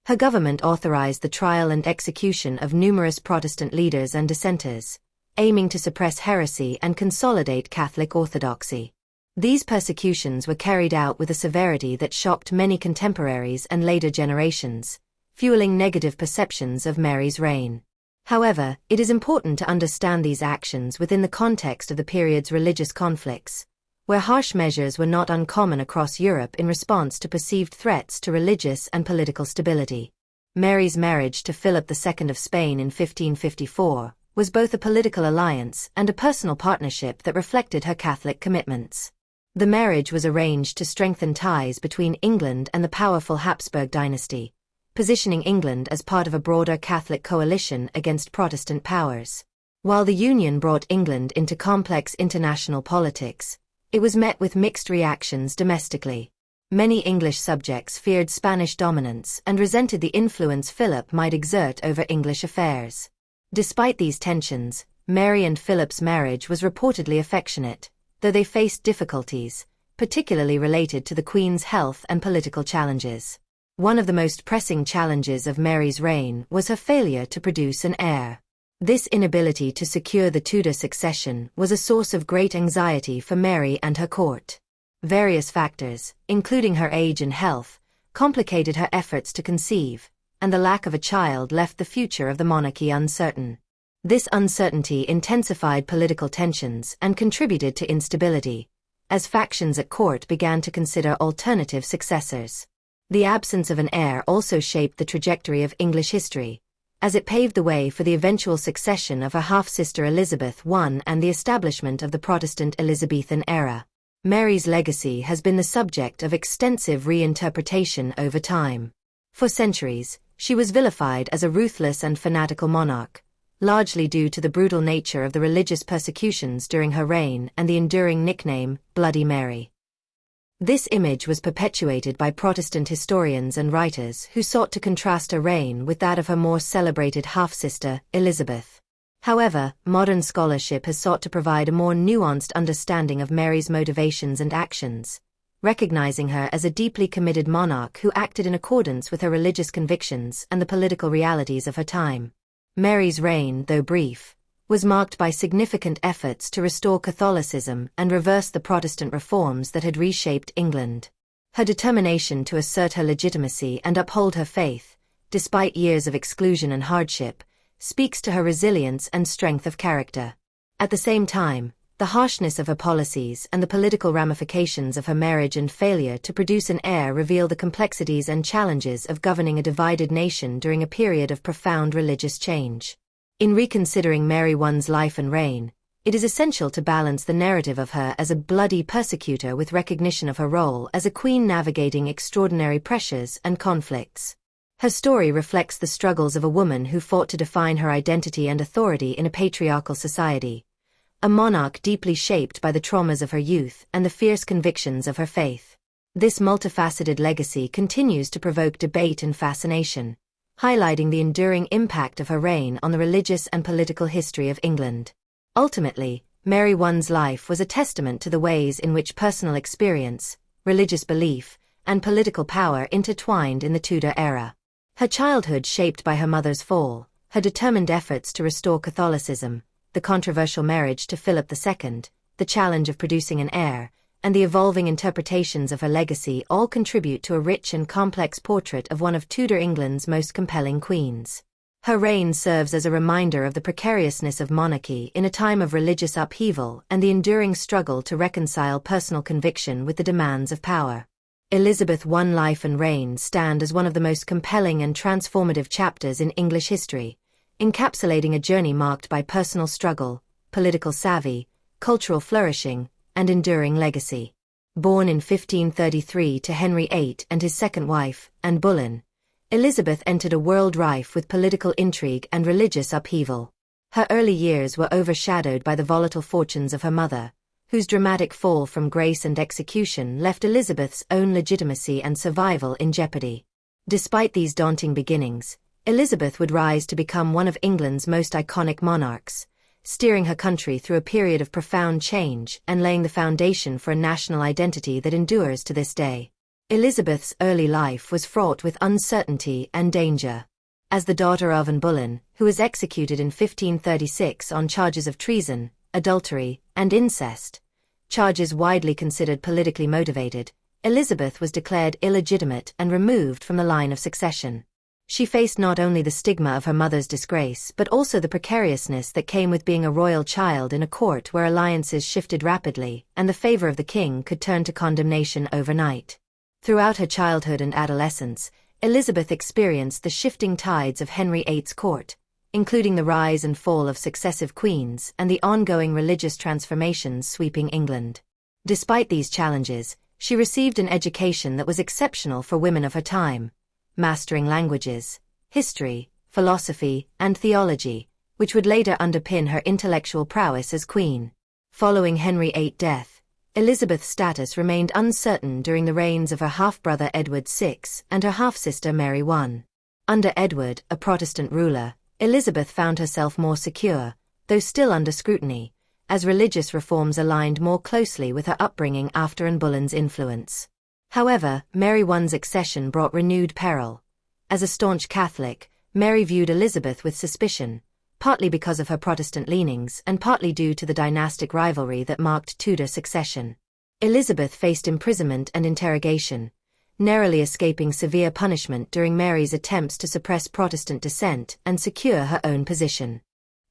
A: Her government authorized the trial and execution of numerous Protestant leaders and dissenters, aiming to suppress heresy and consolidate Catholic orthodoxy. These persecutions were carried out with a severity that shocked many contemporaries and later generations, fueling negative perceptions of Mary's reign. However, it is important to understand these actions within the context of the period's religious conflicts, where harsh measures were not uncommon across Europe in response to perceived threats to religious and political stability. Mary's marriage to Philip II of Spain in 1554 was both a political alliance and a personal partnership that reflected her Catholic commitments. The marriage was arranged to strengthen ties between England and the powerful Habsburg dynasty, positioning England as part of a broader Catholic coalition against Protestant powers. While the union brought England into complex international politics, it was met with mixed reactions domestically. Many English subjects feared Spanish dominance and resented the influence Philip might exert over English affairs. Despite these tensions, Mary and Philip's marriage was reportedly affectionate, though they faced difficulties, particularly related to the Queen's health and political challenges. One of the most pressing challenges of Mary's reign was her failure to produce an heir. This inability to secure the Tudor succession was a source of great anxiety for Mary and her court. Various factors, including her age and health, complicated her efforts to conceive, and the lack of a child left the future of the monarchy uncertain. This uncertainty intensified political tensions and contributed to instability, as factions at court began to consider alternative successors. The absence of an heir also shaped the trajectory of English history, as it paved the way for the eventual succession of her half-sister Elizabeth I and the establishment of the Protestant Elizabethan era. Mary's legacy has been the subject of extensive reinterpretation over time. For centuries, she was vilified as a ruthless and fanatical monarch, largely due to the brutal nature of the religious persecutions during her reign and the enduring nickname, Bloody Mary. This image was perpetuated by Protestant historians and writers who sought to contrast her reign with that of her more celebrated half-sister, Elizabeth. However, modern scholarship has sought to provide a more nuanced understanding of Mary's motivations and actions, recognizing her as a deeply committed monarch who acted in accordance with her religious convictions and the political realities of her time. Mary's reign, though brief, was marked by significant efforts to restore Catholicism and reverse the Protestant reforms that had reshaped England. Her determination to assert her legitimacy and uphold her faith, despite years of exclusion and hardship, speaks to her resilience and strength of character. At the same time, the harshness of her policies and the political ramifications of her marriage and failure to produce an heir reveal the complexities and challenges of governing a divided nation during a period of profound religious change. In reconsidering Mary I's life and reign, it is essential to balance the narrative of her as a bloody persecutor with recognition of her role as a queen navigating extraordinary pressures and conflicts. Her story reflects the struggles of a woman who fought to define her identity and authority in a patriarchal society, a monarch deeply shaped by the traumas of her youth and the fierce convictions of her faith. This multifaceted legacy continues to provoke debate and fascination, highlighting the enduring impact of her reign on the religious and political history of England. Ultimately, Mary I's life was a testament to the ways in which personal experience, religious belief, and political power intertwined in the Tudor era. Her childhood shaped by her mother's fall, her determined efforts to restore Catholicism, the controversial marriage to Philip II, the challenge of producing an heir, and the evolving interpretations of her legacy all contribute to a rich and complex portrait of one of Tudor England's most compelling queens. Her reign serves as a reminder of the precariousness of monarchy in a time of religious upheaval and the enduring struggle to reconcile personal conviction with the demands of power. Elizabeth I's life and reign stand as one of the most compelling and transformative chapters in English history, encapsulating a journey marked by personal struggle, political savvy, cultural flourishing, and enduring legacy. Born in 1533 to Henry VIII and his second wife, Anne Boleyn, Elizabeth entered a world rife with political intrigue and religious upheaval. Her early years were overshadowed by the volatile fortunes of her mother, whose dramatic fall from grace and execution left Elizabeth's own legitimacy and survival in jeopardy. Despite these daunting beginnings, Elizabeth would rise to become one of England's most iconic monarchs, steering her country through a period of profound change and laying the foundation for a national identity that endures to this day. Elizabeth's early life was fraught with uncertainty and danger. As the daughter of Anne Boleyn, who was executed in 1536 on charges of treason, adultery, and incest, charges widely considered politically motivated, Elizabeth was declared illegitimate and removed from the line of succession. She faced not only the stigma of her mother's disgrace but also the precariousness that came with being a royal child in a court where alliances shifted rapidly and the favor of the king could turn to condemnation overnight. Throughout her childhood and adolescence, Elizabeth experienced the shifting tides of Henry VIII's court, including the rise and fall of successive queens and the ongoing religious transformations sweeping England. Despite these challenges, she received an education that was exceptional for women of her time, mastering languages, history, philosophy, and theology, which would later underpin her intellectual prowess as queen. Following Henry VIII's death, Elizabeth's status remained uncertain during the reigns of her half-brother Edward VI and her half-sister Mary I. Under Edward, a Protestant ruler, Elizabeth found herself more secure, though still under scrutiny, as religious reforms aligned more closely with her upbringing after Anne Boleyn's influence. However, Mary I's accession brought renewed peril. As a staunch Catholic, Mary viewed Elizabeth with suspicion, partly because of her Protestant leanings and partly due to the dynastic rivalry that marked Tudor succession. Elizabeth faced imprisonment and interrogation, narrowly escaping severe punishment during Mary's attempts to suppress Protestant dissent and secure her own position.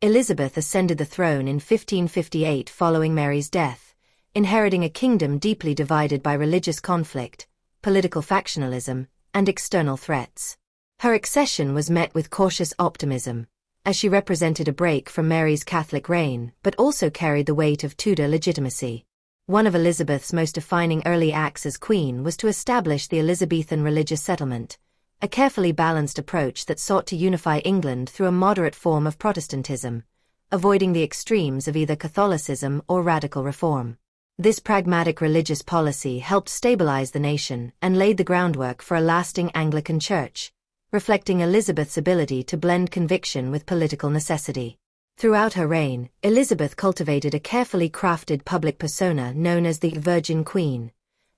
A: Elizabeth ascended the throne in 1558 following Mary's death, inheriting a kingdom deeply divided by religious conflict, political factionalism, and external threats. Her accession was met with cautious optimism, as she represented a break from Mary's Catholic reign but also carried the weight of Tudor legitimacy. One of Elizabeth's most defining early acts as queen was to establish the Elizabethan religious settlement, a carefully balanced approach that sought to unify England through a moderate form of Protestantism, avoiding the extremes of either Catholicism or radical reform. This pragmatic religious policy helped stabilize the nation and laid the groundwork for a lasting Anglican church, reflecting Elizabeth's ability to blend conviction with political necessity. Throughout her reign, Elizabeth cultivated a carefully crafted public persona known as the Virgin Queen,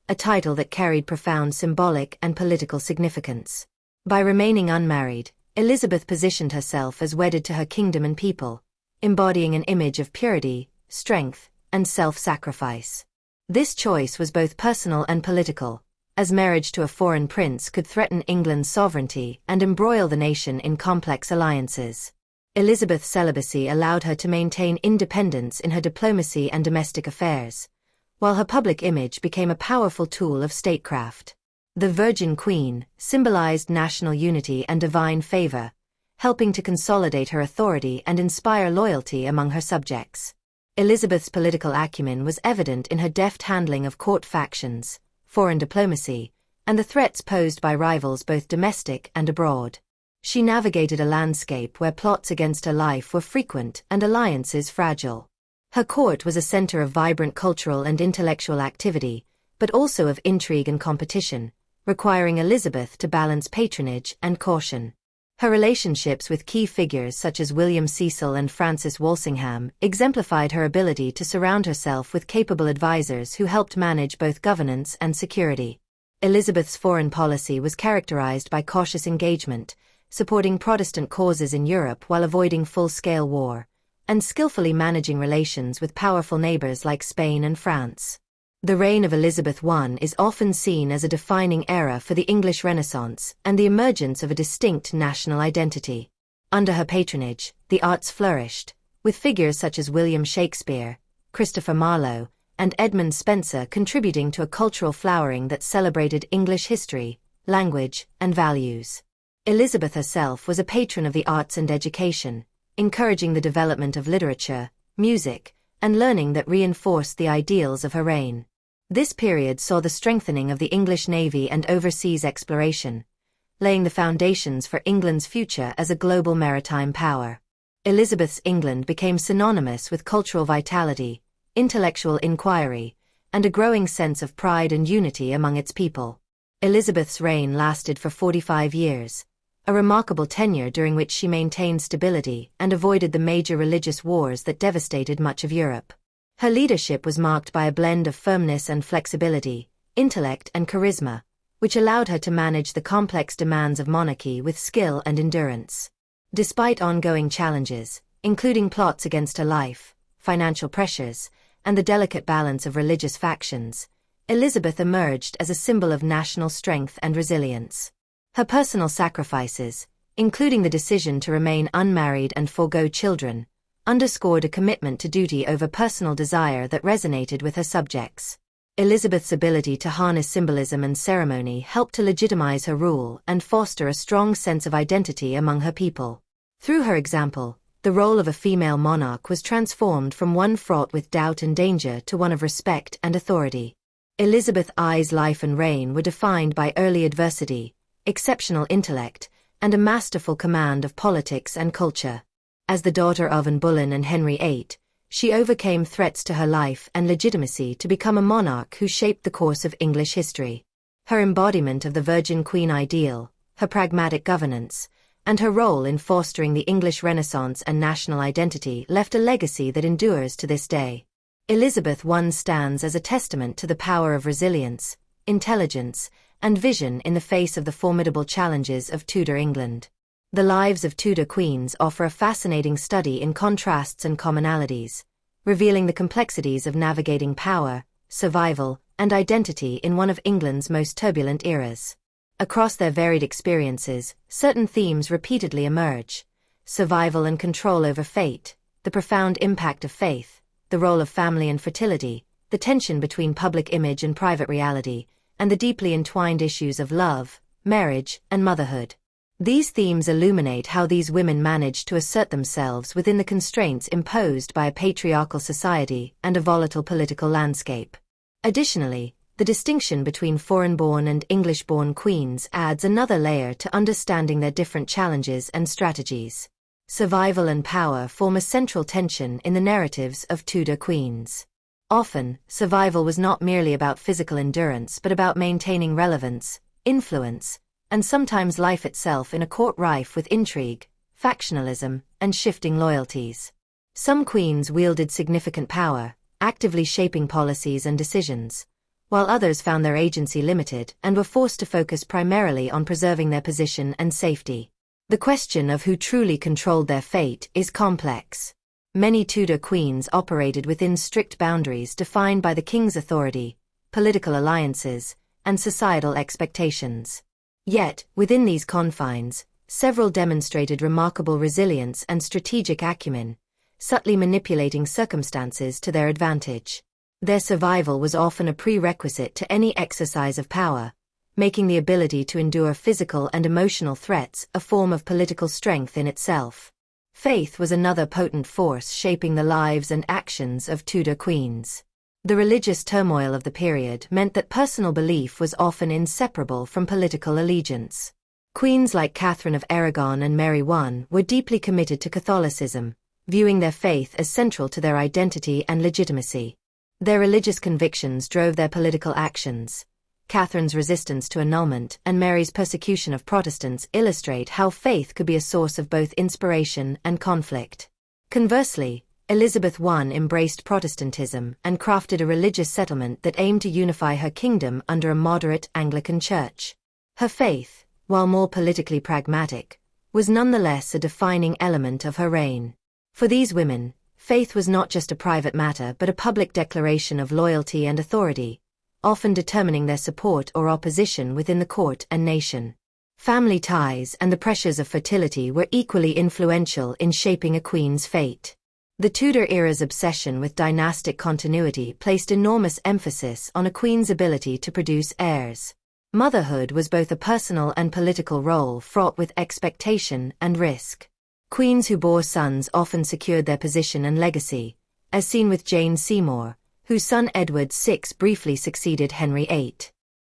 A: a title that carried profound symbolic and political significance. By remaining unmarried, Elizabeth positioned herself as wedded to her kingdom and people, embodying an image of purity, strength, and self-sacrifice. This choice was both personal and political, as marriage to a foreign prince could threaten England's sovereignty and embroil the nation in complex alliances. Elizabeth's celibacy allowed her to maintain independence in her diplomacy and domestic affairs, while her public image became a powerful tool of statecraft. The Virgin Queen symbolized national unity and divine favor, helping to consolidate her authority and inspire loyalty among her subjects. Elizabeth's political acumen was evident in her deft handling of court factions, foreign diplomacy, and the threats posed by rivals both domestic and abroad. She navigated a landscape where plots against her life were frequent and alliances fragile. Her court was a center of vibrant cultural and intellectual activity, but also of intrigue and competition, requiring Elizabeth to balance patronage and caution. Her relationships with key figures such as William Cecil and Francis Walsingham exemplified her ability to surround herself with capable advisors who helped manage both governance and security. Elizabeth's foreign policy was characterized by cautious engagement, supporting Protestant causes in Europe while avoiding full-scale war, and skillfully managing relations with powerful neighbors like Spain and France. The reign of Elizabeth I is often seen as a defining era for the English Renaissance and the emergence of a distinct national identity. Under her patronage, the arts flourished, with figures such as William Shakespeare, Christopher Marlowe, and Edmund Spenser contributing to a cultural flowering that celebrated English history, language, and values. Elizabeth herself was a patron of the arts and education, encouraging the development of literature, music, and learning that reinforced the ideals of her reign. This period saw the strengthening of the English navy and overseas exploration, laying the foundations for England's future as a global maritime power. Elizabeth's England became synonymous with cultural vitality, intellectual inquiry, and a growing sense of pride and unity among its people. Elizabeth's reign lasted for 45 years, a remarkable tenure during which she maintained stability and avoided the major religious wars that devastated much of Europe. Her leadership was marked by a blend of firmness and flexibility, intellect and charisma, which allowed her to manage the complex demands of monarchy with skill and endurance. Despite ongoing challenges, including plots against her life, financial pressures, and the delicate balance of religious factions, Elizabeth emerged as a symbol of national strength and resilience. Her personal sacrifices, including the decision to remain unmarried and forego children, underscored a commitment to duty over personal desire that resonated with her subjects. Elizabeth's ability to harness symbolism and ceremony helped to legitimize her rule and foster a strong sense of identity among her people. Through her example, the role of a female monarch was transformed from one fraught with doubt and danger to one of respect and authority. Elizabeth I's life and reign were defined by early adversity, exceptional intellect, and a masterful command of politics and culture. As the daughter of Anne Boleyn and Henry VIII, she overcame threats to her life and legitimacy to become a monarch who shaped the course of English history. Her embodiment of the Virgin Queen ideal, her pragmatic governance, and her role in fostering the English Renaissance and national identity left a legacy that endures to this day. Elizabeth I stands as a testament to the power of resilience, intelligence, and vision in the face of the formidable challenges of Tudor England. The lives of Tudor queens offer a fascinating study in contrasts and commonalities, revealing the complexities of navigating power, survival, and identity in one of England's most turbulent eras. Across their varied experiences, certain themes repeatedly emerge: survival and control over fate, the profound impact of faith, the role of family and fertility, the tension between public image and private reality, and the deeply entwined issues of love, marriage, and motherhood. These themes illuminate how these women managed to assert themselves within the constraints imposed by a patriarchal society and a volatile political landscape. Additionally, the distinction between foreign-born and English-born queens adds another layer to understanding their different challenges and strategies. Survival and power form a central tension in the narratives of Tudor queens. Often, survival was not merely about physical endurance but about maintaining relevance, influence, and sometimes life itself in a court rife with intrigue, factionalism, and shifting loyalties. Some queens wielded significant power, actively shaping policies and decisions, while others found their agency limited and were forced to focus primarily on preserving their position and safety. The question of who truly controlled their fate is complex. Many Tudor queens operated within strict boundaries defined by the king's authority, political alliances, and societal expectations. Yet, within these confines, several demonstrated remarkable resilience and strategic acumen, subtly manipulating circumstances to their advantage. Their survival was often a prerequisite to any exercise of power, making the ability to endure physical and emotional threats a form of political strength in itself. Faith was another potent force shaping the lives and actions of Tudor queens. The religious turmoil of the period meant that personal belief was often inseparable from political allegiance. Queens like Catherine of Aragon and Mary I were deeply committed to Catholicism, viewing their faith as central to their identity and legitimacy. Their religious convictions drove their political actions. Catherine's resistance to annulment and Mary's persecution of Protestants illustrate how faith could be a source of both inspiration and conflict. Conversely, Elizabeth I embraced Protestantism and crafted a religious settlement that aimed to unify her kingdom under a moderate Anglican church. Her faith, while more politically pragmatic, was nonetheless a defining element of her reign. For these women, faith was not just a private matter but a public declaration of loyalty and authority, often determining their support or opposition within the court and nation. Family ties and the pressures of fertility were equally influential in shaping a queen's fate. The Tudor era's obsession with dynastic continuity placed enormous emphasis on a queen's ability to produce heirs. Motherhood was both a personal and political role fraught with expectation and risk. Queens who bore sons often secured their position and legacy, as seen with Jane Seymour, whose son Edward VI briefly succeeded Henry VIII.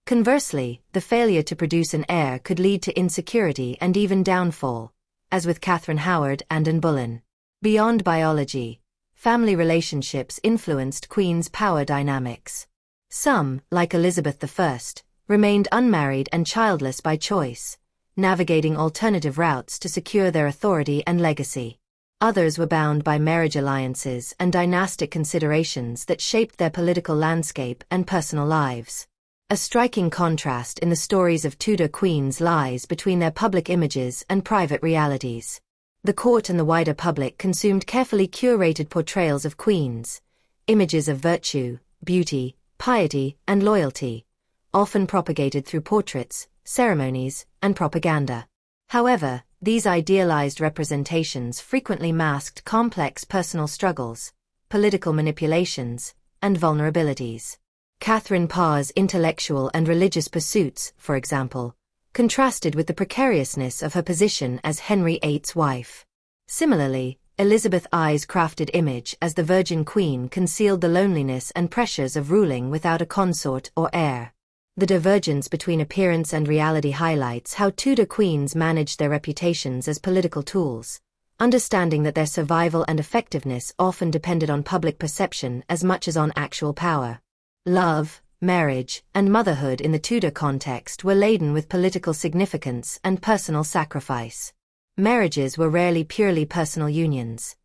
A: Conversely, the failure to produce an heir could lead to insecurity and even downfall, as with Catherine Howard and Anne Boleyn. Beyond biology, family relationships influenced queens' power dynamics. Some, like Elizabeth I, remained unmarried and childless by choice, navigating alternative routes to secure their authority and legacy. Others were bound by marriage alliances and dynastic considerations that shaped their political landscape and personal lives. A striking contrast in the stories of Tudor queens lies between their public images and private realities. The court and the wider public consumed carefully curated portrayals of queens, images of virtue, beauty, piety, and loyalty, often propagated through portraits, ceremonies, and propaganda. However, these idealized representations frequently masked complex personal struggles, political manipulations, and vulnerabilities. Catherine Parr's intellectual and religious pursuits, for example, contrasted with the precariousness of her position as Henry VIII's wife. Similarly, Elizabeth I's crafted image as the Virgin Queen concealed the loneliness and pressures of ruling without a consort or heir. The divergence between appearance and reality highlights how Tudor queens managed their reputations as political tools, understanding that their survival and effectiveness often depended on public perception as much as on actual power. Love, marriage, and motherhood in the Tudor context were laden with political significance and personal sacrifice. Marriages were rarely purely personal unions.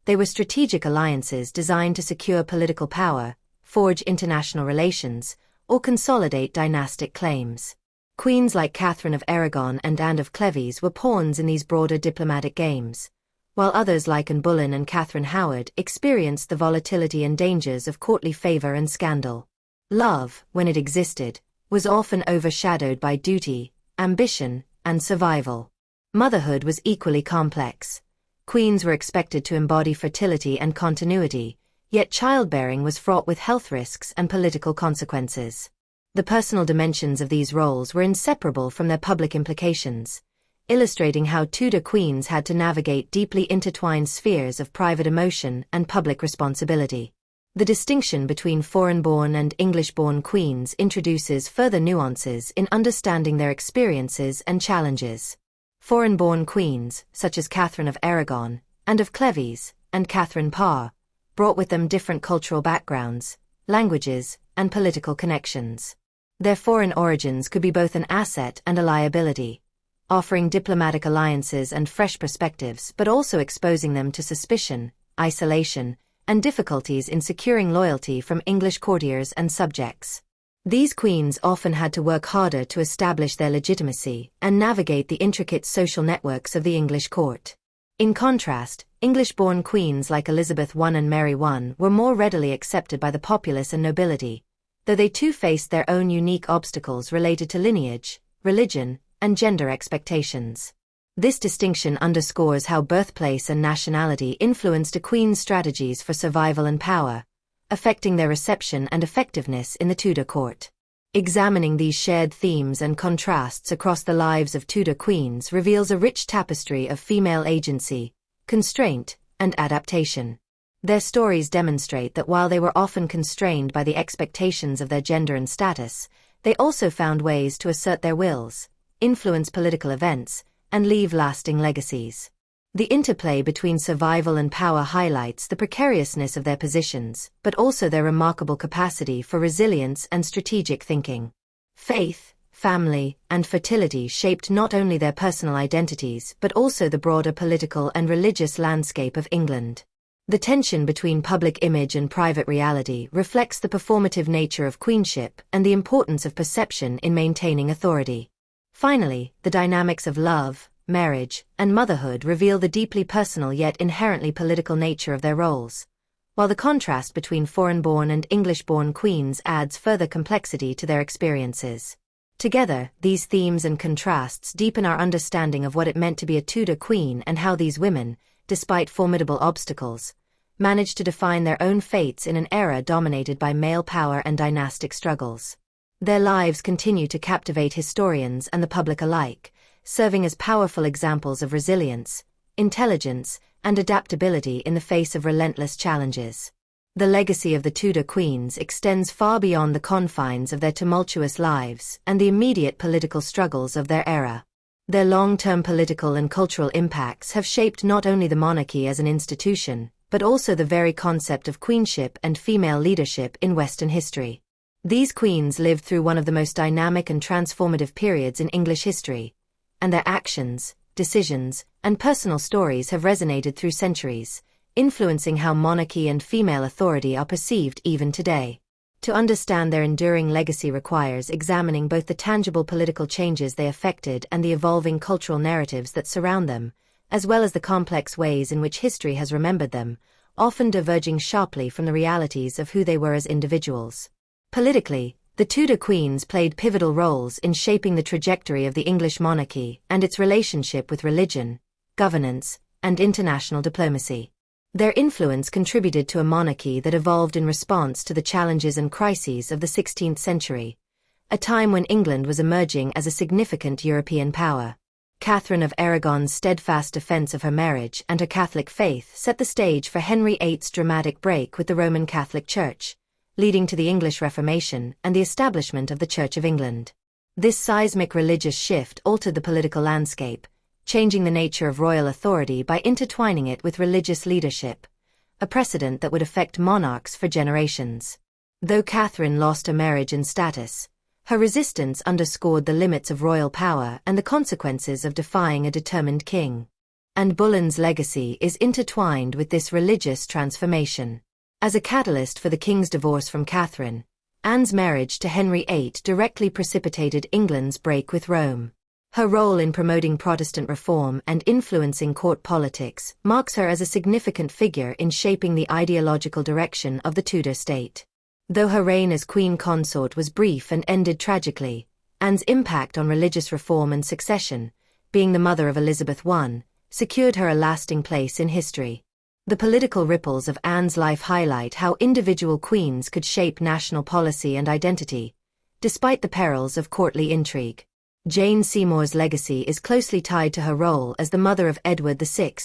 A: They were strategic alliances designed to secure political power, forge international relations, or consolidate dynastic claims. Queens like Catherine of Aragon and Anne of Cleves were pawns in these broader diplomatic games, while others like Anne Boleyn and Catherine Howard experienced the volatility and dangers of courtly favor and scandal. Love, when it existed, was often overshadowed by duty, ambition, and survival. Motherhood was equally complex. Queens were expected to embody fertility and continuity, yet childbearing was fraught with health risks and political consequences. The personal dimensions of these roles were inseparable from their public implications, illustrating how Tudor queens had to navigate deeply intertwined spheres of private emotion and public responsibility. The distinction between foreign-born and English-born queens introduces further nuances in understanding their experiences and challenges. Foreign-born queens, such as Catherine of Aragon, and of Cleves, and Catherine Parr, brought with them different cultural backgrounds, languages, and political connections. Their foreign origins could be both an asset and a liability, offering diplomatic alliances and fresh perspectives but also exposing them to suspicion, isolation, and difficulties in securing loyalty from English courtiers and subjects. These queens often had to work harder to establish their legitimacy and navigate the intricate social networks of the English court. In contrast, English-born queens like Elizabeth I and Mary I were more readily accepted by the populace and nobility, though they too faced their own unique obstacles related to lineage, religion, and gender expectations. This distinction underscores how birthplace and nationality influenced a queen's strategies for survival and power, affecting their reception and effectiveness in the Tudor court. Examining these shared themes and contrasts across the lives of Tudor queens reveals a rich tapestry of female agency, constraint, and adaptation. Their stories demonstrate that while they were often constrained by the expectations of their gender and status, they also found ways to assert their wills, influence political events, and leave lasting legacies. The interplay between survival and power highlights the precariousness of their positions, but also their remarkable capacity for resilience and strategic thinking. Faith, family, and fertility shaped not only their personal identities but also the broader political and religious landscape of England. The tension between public image and private reality reflects the performative nature of queenship and the importance of perception in maintaining authority. Finally, the dynamics of love, marriage, and motherhood reveal the deeply personal yet inherently political nature of their roles, while the contrast between foreign-born and English-born queens adds further complexity to their experiences. Together, these themes and contrasts deepen our understanding of what it meant to be a Tudor queen and how these women, despite formidable obstacles, managed to define their own fates in an era dominated by male power and dynastic struggles. Their lives continue to captivate historians and the public alike, serving as powerful examples of resilience, intelligence, and adaptability in the face of relentless challenges. The legacy of the Tudor queens extends far beyond the confines of their tumultuous lives and the immediate political struggles of their era. Their long-term political and cultural impacts have shaped not only the monarchy as an institution, but also the very concept of queenship and female leadership in Western history. These queens lived through one of the most dynamic and transformative periods in English history, and their actions, decisions, and personal stories have resonated through centuries, influencing how monarchy and female authority are perceived even today. To understand their enduring legacy requires examining both the tangible political changes they effected and the evolving cultural narratives that surround them, as well as the complex ways in which history has remembered them, often diverging sharply from the realities of who they were as individuals. Politically, the Tudor queens played pivotal roles in shaping the trajectory of the English monarchy and its relationship with religion, governance, and international diplomacy. Their influence contributed to a monarchy that evolved in response to the challenges and crises of the 16th century, a time when England was emerging as a significant European power. Catherine of Aragon's steadfast defense of her marriage and her Catholic faith set the stage for Henry VIII's dramatic break with the Roman Catholic Church, leading to the English Reformation and the establishment of the Church of England. This seismic religious shift altered the political landscape, changing the nature of royal authority by intertwining it with religious leadership, a precedent that would affect monarchs for generations. Though Catherine lost her marriage and status, her resistance underscored the limits of royal power and the consequences of defying a determined king. And Boleyn's legacy is intertwined with this religious transformation. As a catalyst for the king's divorce from Catherine, Anne's marriage to Henry VIII directly precipitated England's break with Rome. Her role in promoting Protestant reform and influencing court politics marks her as a significant figure in shaping the ideological direction of the Tudor state. Though her reign as queen consort was brief and ended tragically, Anne's impact on religious reform and succession, being the mother of Elizabeth I, secured her a lasting place in history. The political ripples of Anne's life highlight how individual queens could shape national policy and identity, despite the perils of courtly intrigue. Jane Seymour's legacy is closely tied to her role as the mother of Edward VI,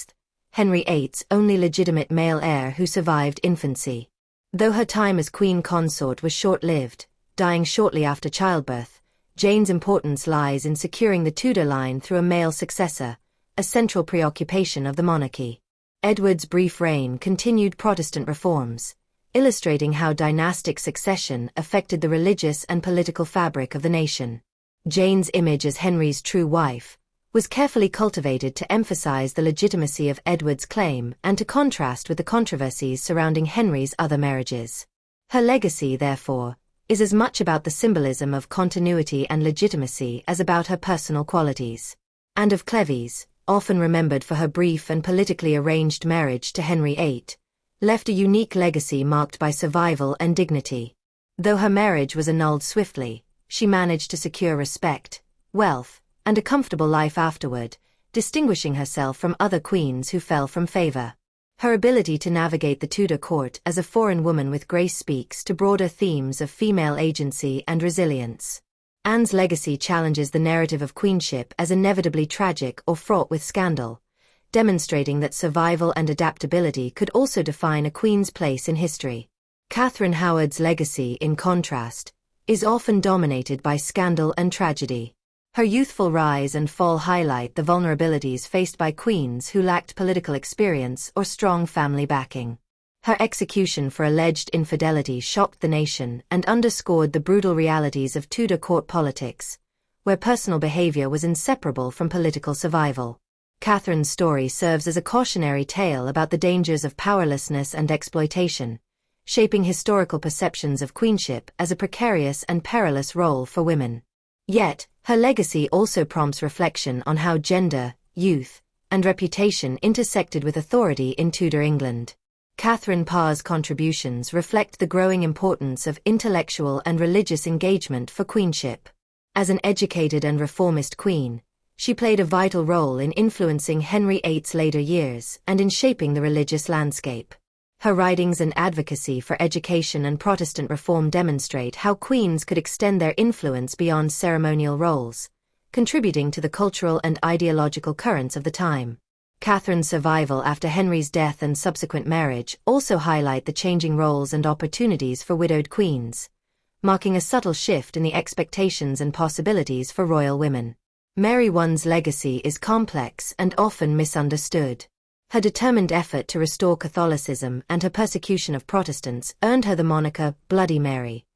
A: Henry VIII's only legitimate male heir who survived infancy. Though her time as queen consort was short-lived, dying shortly after childbirth, Jane's importance lies in securing the Tudor line through a male successor, a central preoccupation of the monarchy. Edward's brief reign continued Protestant reforms, illustrating how dynastic succession affected the religious and political fabric of the nation. Jane's image as Henry's true wife was carefully cultivated to emphasize the legitimacy of Edward's claim and to contrast with the controversies surrounding Henry's other marriages. Her legacy, therefore, is as much about the symbolism of continuity and legitimacy as about her personal qualities. Anne of Cleves, often remembered for her brief and politically arranged marriage to Henry VIII, left a unique legacy marked by survival and dignity. Though her marriage was annulled swiftly, she managed to secure respect, wealth, and a comfortable life afterward, distinguishing herself from other queens who fell from favor. Her ability to navigate the Tudor court as a foreign woman with grace speaks to broader themes of female agency and resilience. Anne's legacy challenges the narrative of queenship as inevitably tragic or fraught with scandal, demonstrating that survival and adaptability could also define a queen's place in history. Catherine Howard's legacy, in contrast, is often dominated by scandal and tragedy. Her youthful rise and fall highlight the vulnerabilities faced by queens who lacked political experience or strong family backing. Her execution for alleged infidelity shocked the nation and underscored the brutal realities of Tudor court politics, where personal behavior was inseparable from political survival. Catherine's story serves as a cautionary tale about the dangers of powerlessness and exploitation, shaping historical perceptions of queenship as a precarious and perilous role for women. Yet, her legacy also prompts reflection on how gender, youth, and reputation intersected with authority in Tudor England. Catherine Parr's contributions reflect the growing importance of intellectual and religious engagement for queenship. As an educated and reformist queen, she played a vital role in influencing Henry VIII's later years and in shaping the religious landscape. Her writings and advocacy for education and Protestant reform demonstrate how queens could extend their influence beyond ceremonial roles, contributing to the cultural and ideological currents of the time. Catherine's survival after Henry's death and subsequent marriage also highlight the changing roles and opportunities for widowed queens, marking a subtle shift in the expectations and possibilities for royal women. Mary I's legacy is complex and often misunderstood. Her determined effort to restore Catholicism and her persecution of Protestants earned her the moniker Bloody Mary,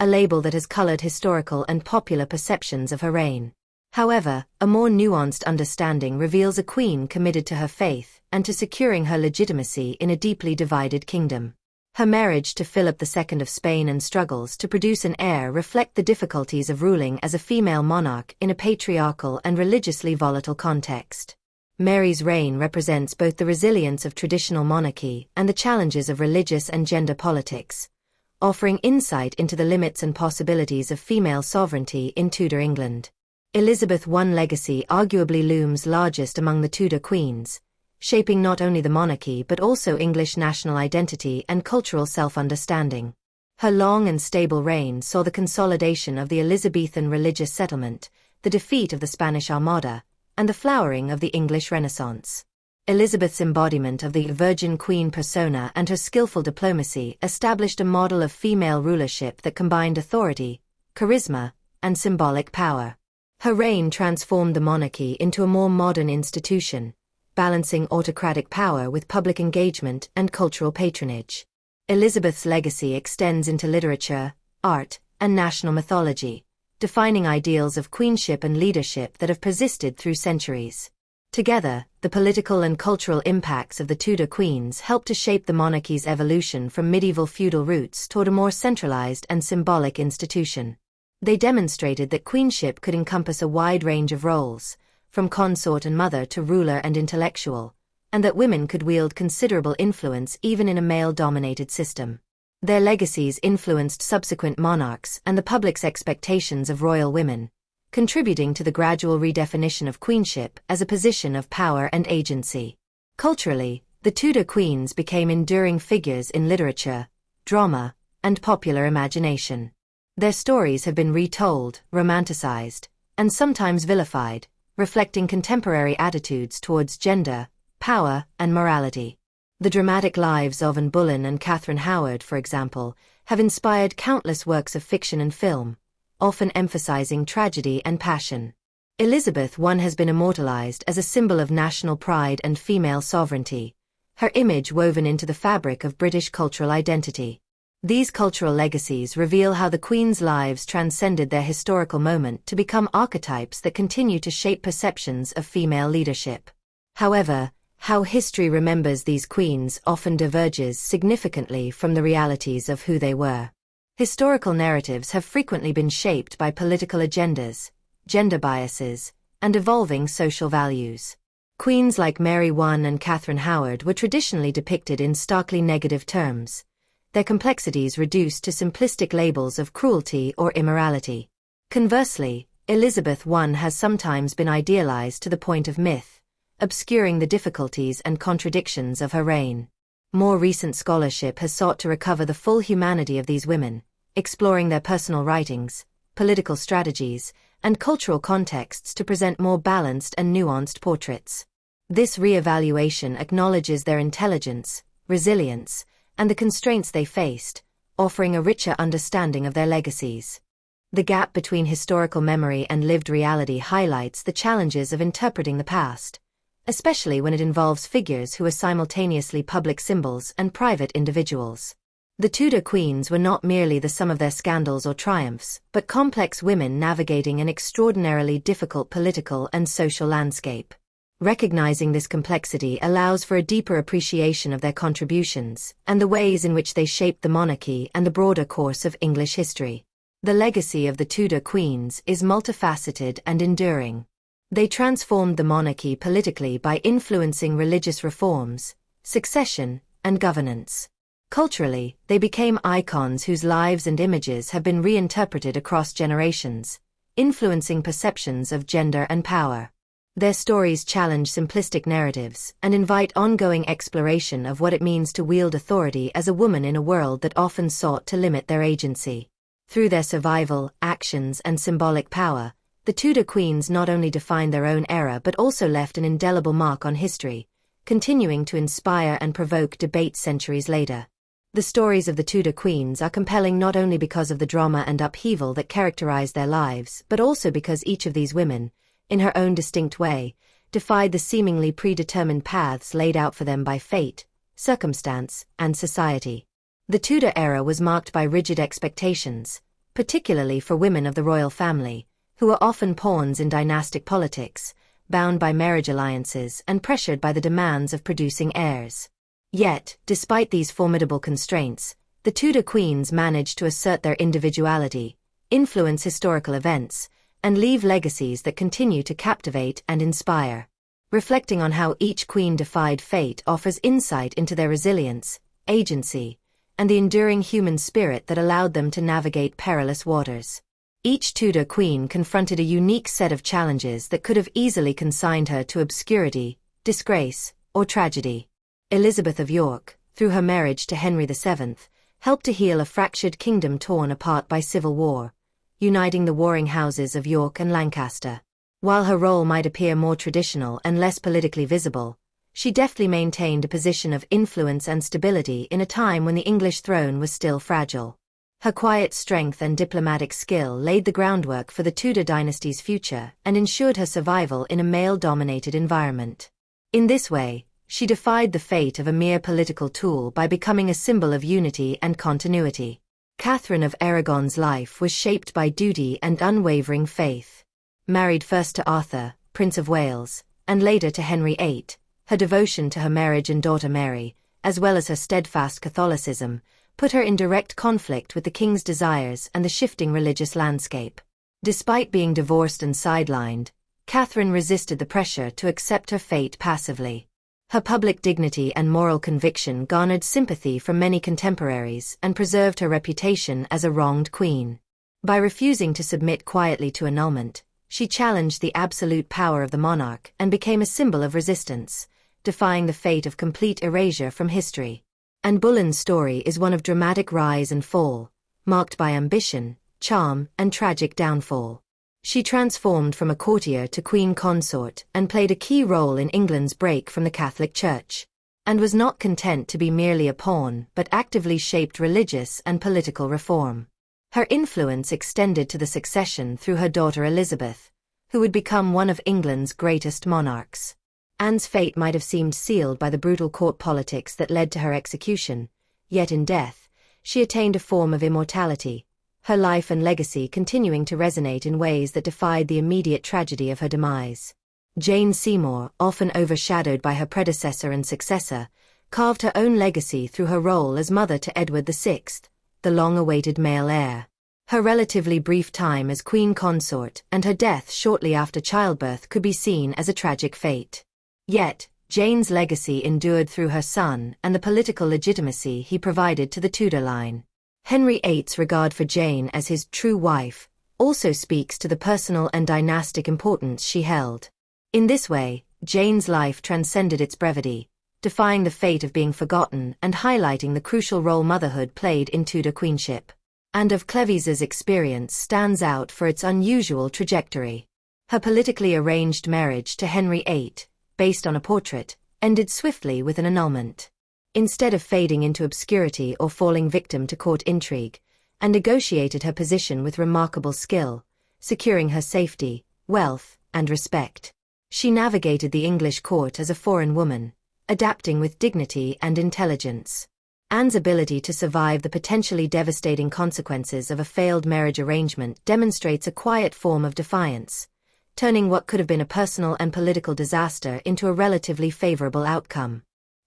A: a label that has colored historical and popular perceptions of her reign. However, a more nuanced understanding reveals a queen committed to her faith and to securing her legitimacy in a deeply divided kingdom. Her marriage to Philip II of Spain and struggles to produce an heir reflect the difficulties of ruling as a female monarch in a patriarchal and religiously volatile context. Mary's reign represents both the resilience of traditional monarchy and the challenges of religious and gender politics, offering insight into the limits and possibilities of female sovereignty in Tudor England. Elizabeth I's legacy arguably looms largest among the Tudor queens, shaping not only the monarchy but also English national identity and cultural self-understanding. Her long and stable reign saw the consolidation of the Elizabethan religious settlement, the defeat of the Spanish Armada, and the flowering of the English Renaissance. Elizabeth's embodiment of the Virgin Queen persona and her skillful diplomacy established a model of female rulership that combined authority, charisma, and symbolic power. Her reign transformed the monarchy into a more modern institution, balancing autocratic power with public engagement and cultural patronage. Elizabeth's legacy extends into literature, art, and national mythology, defining ideals of queenship and leadership that have persisted through centuries. Together, the political and cultural impacts of the Tudor queens helped to shape the monarchy's evolution from medieval feudal roots toward a more centralized and symbolic institution. They demonstrated that queenship could encompass a wide range of roles, from consort and mother to ruler and intellectual, and that women could wield considerable influence even in a male-dominated system. Their legacies influenced subsequent monarchs and the public's expectations of royal women, contributing to the gradual redefinition of queenship as a position of power and agency. Culturally, the Tudor queens became enduring figures in literature, drama, and popular imagination. Their stories have been retold, romanticized, and sometimes vilified, reflecting contemporary attitudes towards gender, power, and morality. The dramatic lives of Boleyn and Catherine Howard, for example, have inspired countless works of fiction and film, often emphasizing tragedy and passion. Elizabeth I has been immortalized as a symbol of national pride and female sovereignty, her image woven into the fabric of British cultural identity. These cultural legacies reveal how the Queen's lives transcended their historical moment to become archetypes that continue to shape perceptions of female leadership. However, how history remembers these queens often diverges significantly from the realities of who they were. Historical narratives have frequently been shaped by political agendas, gender biases, and evolving social values. Queens like Mary I and Catherine Howard were traditionally depicted in starkly negative terms, their complexities reduced to simplistic labels of cruelty or immorality. Conversely, Elizabeth I has sometimes been idealized to the point of myth, obscuring the difficulties and contradictions of her reign. More recent scholarship has sought to recover the full humanity of these women, exploring their personal writings, political strategies, and cultural contexts to present more balanced and nuanced portraits. This re-evaluation acknowledges their intelligence, resilience, and the constraints they faced, offering a richer understanding of their legacies. The gap between historical memory and lived reality highlights the challenges of interpreting the past, especially when it involves figures who are simultaneously public symbols and private individuals. The Tudor queens were not merely the sum of their scandals or triumphs, but complex women navigating an extraordinarily difficult political and social landscape. Recognizing this complexity allows for a deeper appreciation of their contributions and the ways in which they shaped the monarchy and the broader course of English history. The legacy of the Tudor queens is multifaceted and enduring. They transformed the monarchy politically by influencing religious reforms, succession, and governance. Culturally, they became icons whose lives and images have been reinterpreted across generations, influencing perceptions of gender and power. Their stories challenge simplistic narratives and invite ongoing exploration of what it means to wield authority as a woman in a world that often sought to limit their agency. Through their survival, actions, and symbolic power, the Tudor queens not only defined their own era but also left an indelible mark on history, continuing to inspire and provoke debate centuries later. The stories of the Tudor queens are compelling not only because of the drama and upheaval that characterized their lives, but also because each of these women, in her own distinct way, defied the seemingly predetermined paths laid out for them by fate, circumstance, and society. The Tudor era was marked by rigid expectations, particularly for women of the royal family, who were often pawns in dynastic politics, bound by marriage alliances and pressured by the demands of producing heirs. Yet, despite these formidable constraints, the Tudor queens managed to assert their individuality, influence historical events, and leave legacies that continue to captivate and inspire. Reflecting on how each queen defied fate offers insight into their resilience, agency, and the enduring human spirit that allowed them to navigate perilous waters. Each Tudor queen confronted a unique set of challenges that could have easily consigned her to obscurity, disgrace, or tragedy. Elizabeth of York, through her marriage to Henry VII, helped to heal a fractured kingdom torn apart by civil war, uniting the warring houses of York and Lancaster. While her role might appear more traditional and less politically visible, she deftly maintained a position of influence and stability in a time when the English throne was still fragile. Her quiet strength and diplomatic skill laid the groundwork for the Tudor dynasty's future and ensured her survival in a male-dominated environment. In this way, she defied the fate of a mere political tool by becoming a symbol of unity and continuity. Catherine of Aragon's life was shaped by duty and unwavering faith. Married first to Arthur, Prince of Wales, and later to Henry VIII, her devotion to her marriage and daughter Mary, as well as her steadfast Catholicism, put her in direct conflict with the king's desires and the shifting religious landscape. Despite being divorced and sidelined, Catherine resisted the pressure to accept her fate passively. Her public dignity and moral conviction garnered sympathy from many contemporaries and preserved her reputation as a wronged queen. By refusing to submit quietly to annulment, she challenged the absolute power of the monarch and became a symbol of resistance, defying the fate of complete erasure from history. Anne Boleyn's story is one of dramatic rise and fall, marked by ambition, charm, and tragic downfall. She transformed from a courtier to queen consort and played a key role in England's break from the Catholic Church, and was not content to be merely a pawn but actively shaped religious and political reform. Her influence extended to the succession through her daughter Elizabeth, who would become one of England's greatest monarchs. Anne's fate might have seemed sealed by the brutal court politics that led to her execution, yet in death, she attained a form of immortality, her life and legacy continuing to resonate in ways that defied the immediate tragedy of her demise. Jane Seymour, often overshadowed by her predecessor and successor, carved her own legacy through her role as mother to Edward VI, the long-awaited male heir. Her relatively brief time as queen consort and her death shortly after childbirth could be seen as a tragic fate. Yet, Jane's legacy endured through her son and the political legitimacy he provided to the Tudor line. Henry VIII's regard for Jane as his true wife also speaks to the personal and dynastic importance she held. In this way, Jane's life transcended its brevity, defying the fate of being forgotten and highlighting the crucial role motherhood played in Tudor queenship. Anne of Cleves's experience stands out for its unusual trajectory. Her politically arranged marriage to Henry VIII, based on a portrait, ended swiftly with an annulment. Instead of fading into obscurity or falling victim to court intrigue, Anne negotiated her position with remarkable skill, securing her safety, wealth, and respect. She navigated the English court as a foreign woman, adapting with dignity and intelligence. Anne's ability to survive the potentially devastating consequences of a failed marriage arrangement demonstrates a quiet form of defiance, turning what could have been a personal and political disaster into a relatively favorable outcome.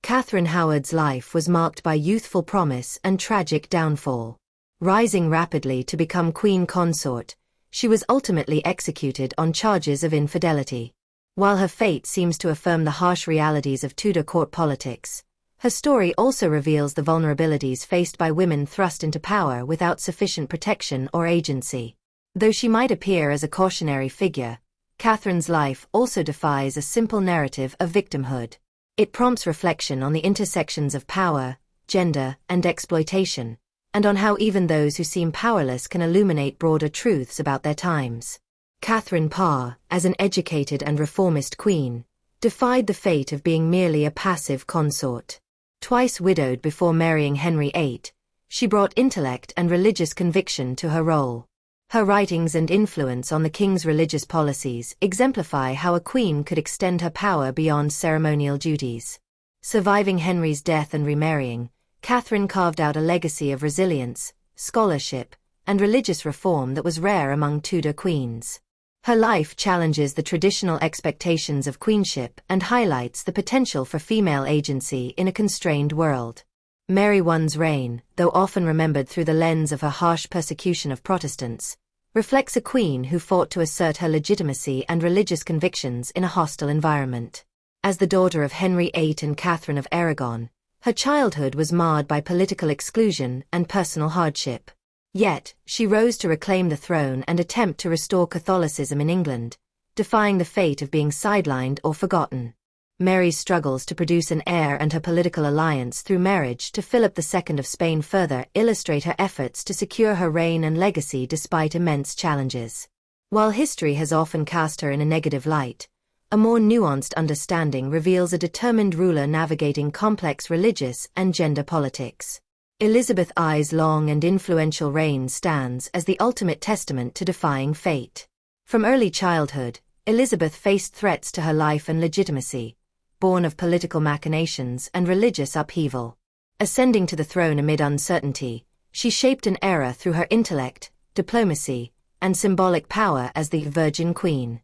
A: Catherine Howard's life was marked by youthful promise and tragic downfall. Rising rapidly to become queen consort, she was ultimately executed on charges of infidelity. While her fate seems to affirm the harsh realities of Tudor court politics, her story also reveals the vulnerabilities faced by women thrust into power without sufficient protection or agency. Though she might appear as a cautionary figure, Catherine's life also defies a simple narrative of victimhood. It prompts reflection on the intersections of power, gender, and exploitation, and on how even those who seem powerless can illuminate broader truths about their times. Catherine Parr, as an educated and reformist queen, defied the fate of being merely a passive consort. Twice widowed before marrying Henry VIII, she brought intellect and religious conviction to her role. Her writings and influence on the king's religious policies exemplify how a queen could extend her power beyond ceremonial duties. Surviving Henry's death and remarrying, Catherine carved out a legacy of resilience, scholarship, and religious reform that was rare among Tudor queens. Her life challenges the traditional expectations of queenship and highlights the potential for female agency in a constrained world. Mary I's reign, though often remembered through the lens of her harsh persecution of Protestants, reflects a queen who fought to assert her legitimacy and religious convictions in a hostile environment. As the daughter of Henry VIII and Catherine of Aragon, her childhood was marred by political exclusion and personal hardship. Yet, she rose to reclaim the throne and attempt to restore Catholicism in England, defying the fate of being sidelined or forgotten. Mary's struggles to produce an heir and her political alliance through marriage to Philip II of Spain further illustrate her efforts to secure her reign and legacy despite immense challenges. While history has often cast her in a negative light, a more nuanced understanding reveals a determined ruler navigating complex religious and gender politics. Elizabeth I's long and influential reign stands as the ultimate testament to defying fate. From early childhood, Elizabeth faced threats to her life and legitimacy, born of political machinations and religious upheaval. Ascending to the throne amid uncertainty, she shaped an era through her intellect, diplomacy, and symbolic power as the Virgin Queen.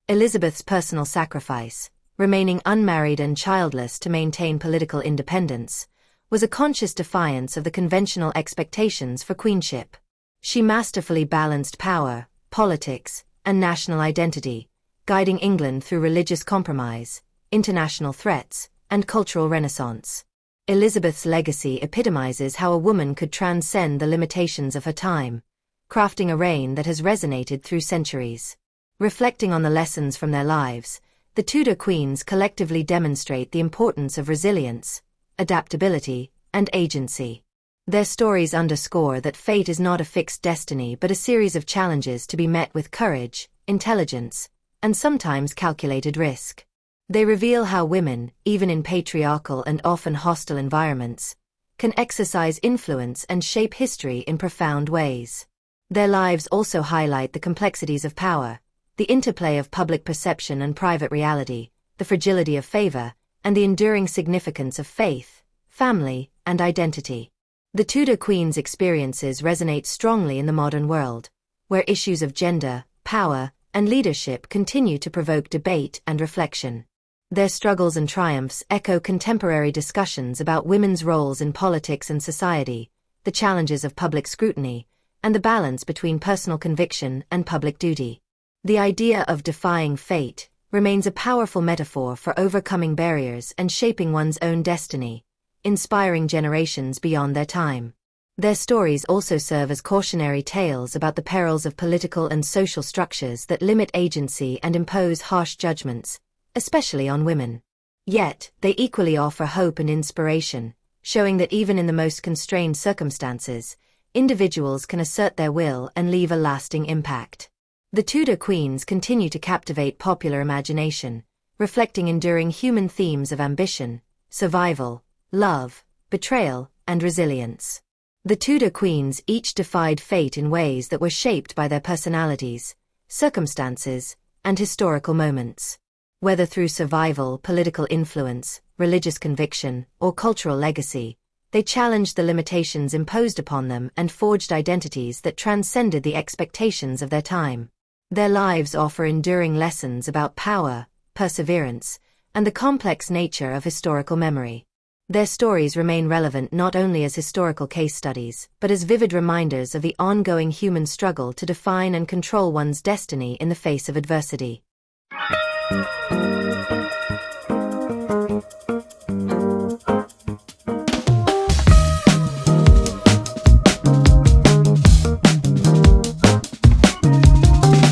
A: Elizabeth's personal sacrifice, remaining unmarried and childless to maintain political independence, was a conscious defiance of the conventional expectations for queenship. She masterfully balanced power, politics, and national identity, guiding England through religious compromise, international threats, and cultural renaissance. Elizabeth's legacy epitomizes how a woman could transcend the limitations of her time, crafting a reign that has resonated through centuries. Reflecting on the lessons from their lives, the Tudor queens collectively demonstrate the importance of resilience, adaptability, and agency. Their stories underscore that fate is not a fixed destiny but a series of challenges to be met with courage, intelligence, and sometimes calculated risk. They reveal how women, even in patriarchal and often hostile environments, can exercise influence and shape history in profound ways. Their lives also highlight the complexities of power, the interplay of public perception and private reality, the fragility of favor, and the enduring significance of faith, family, and identity. The Tudor queens' experiences resonate strongly in the modern world, where issues of gender, power, and leadership continue to provoke debate and reflection. Their struggles and triumphs echo contemporary discussions about women's roles in politics and society, the challenges of public scrutiny, and the balance between personal conviction and public duty. The idea of defying fate remains a powerful metaphor for overcoming barriers and shaping one's own destiny, inspiring generations beyond their time. Their stories also serve as cautionary tales about the perils of political and social structures that limit agency and impose harsh judgments, especially on women. Yet, they equally offer hope and inspiration, showing that even in the most constrained circumstances, individuals can assert their will and leave a lasting impact. The Tudor queens continue to captivate popular imagination, reflecting enduring human themes of ambition, survival, love, betrayal, and resilience. The Tudor queens each defied fate in ways that were shaped by their personalities, circumstances, and historical moments. Whether through survival, political influence, religious conviction, or cultural legacy, they challenged the limitations imposed upon them and forged identities that transcended the expectations of their time. Their lives offer enduring lessons about power, perseverance, and the complex nature of historical memory. Their stories remain relevant not only as historical case studies, but as vivid reminders of the ongoing human struggle to define and control one's destiny in the face of adversity.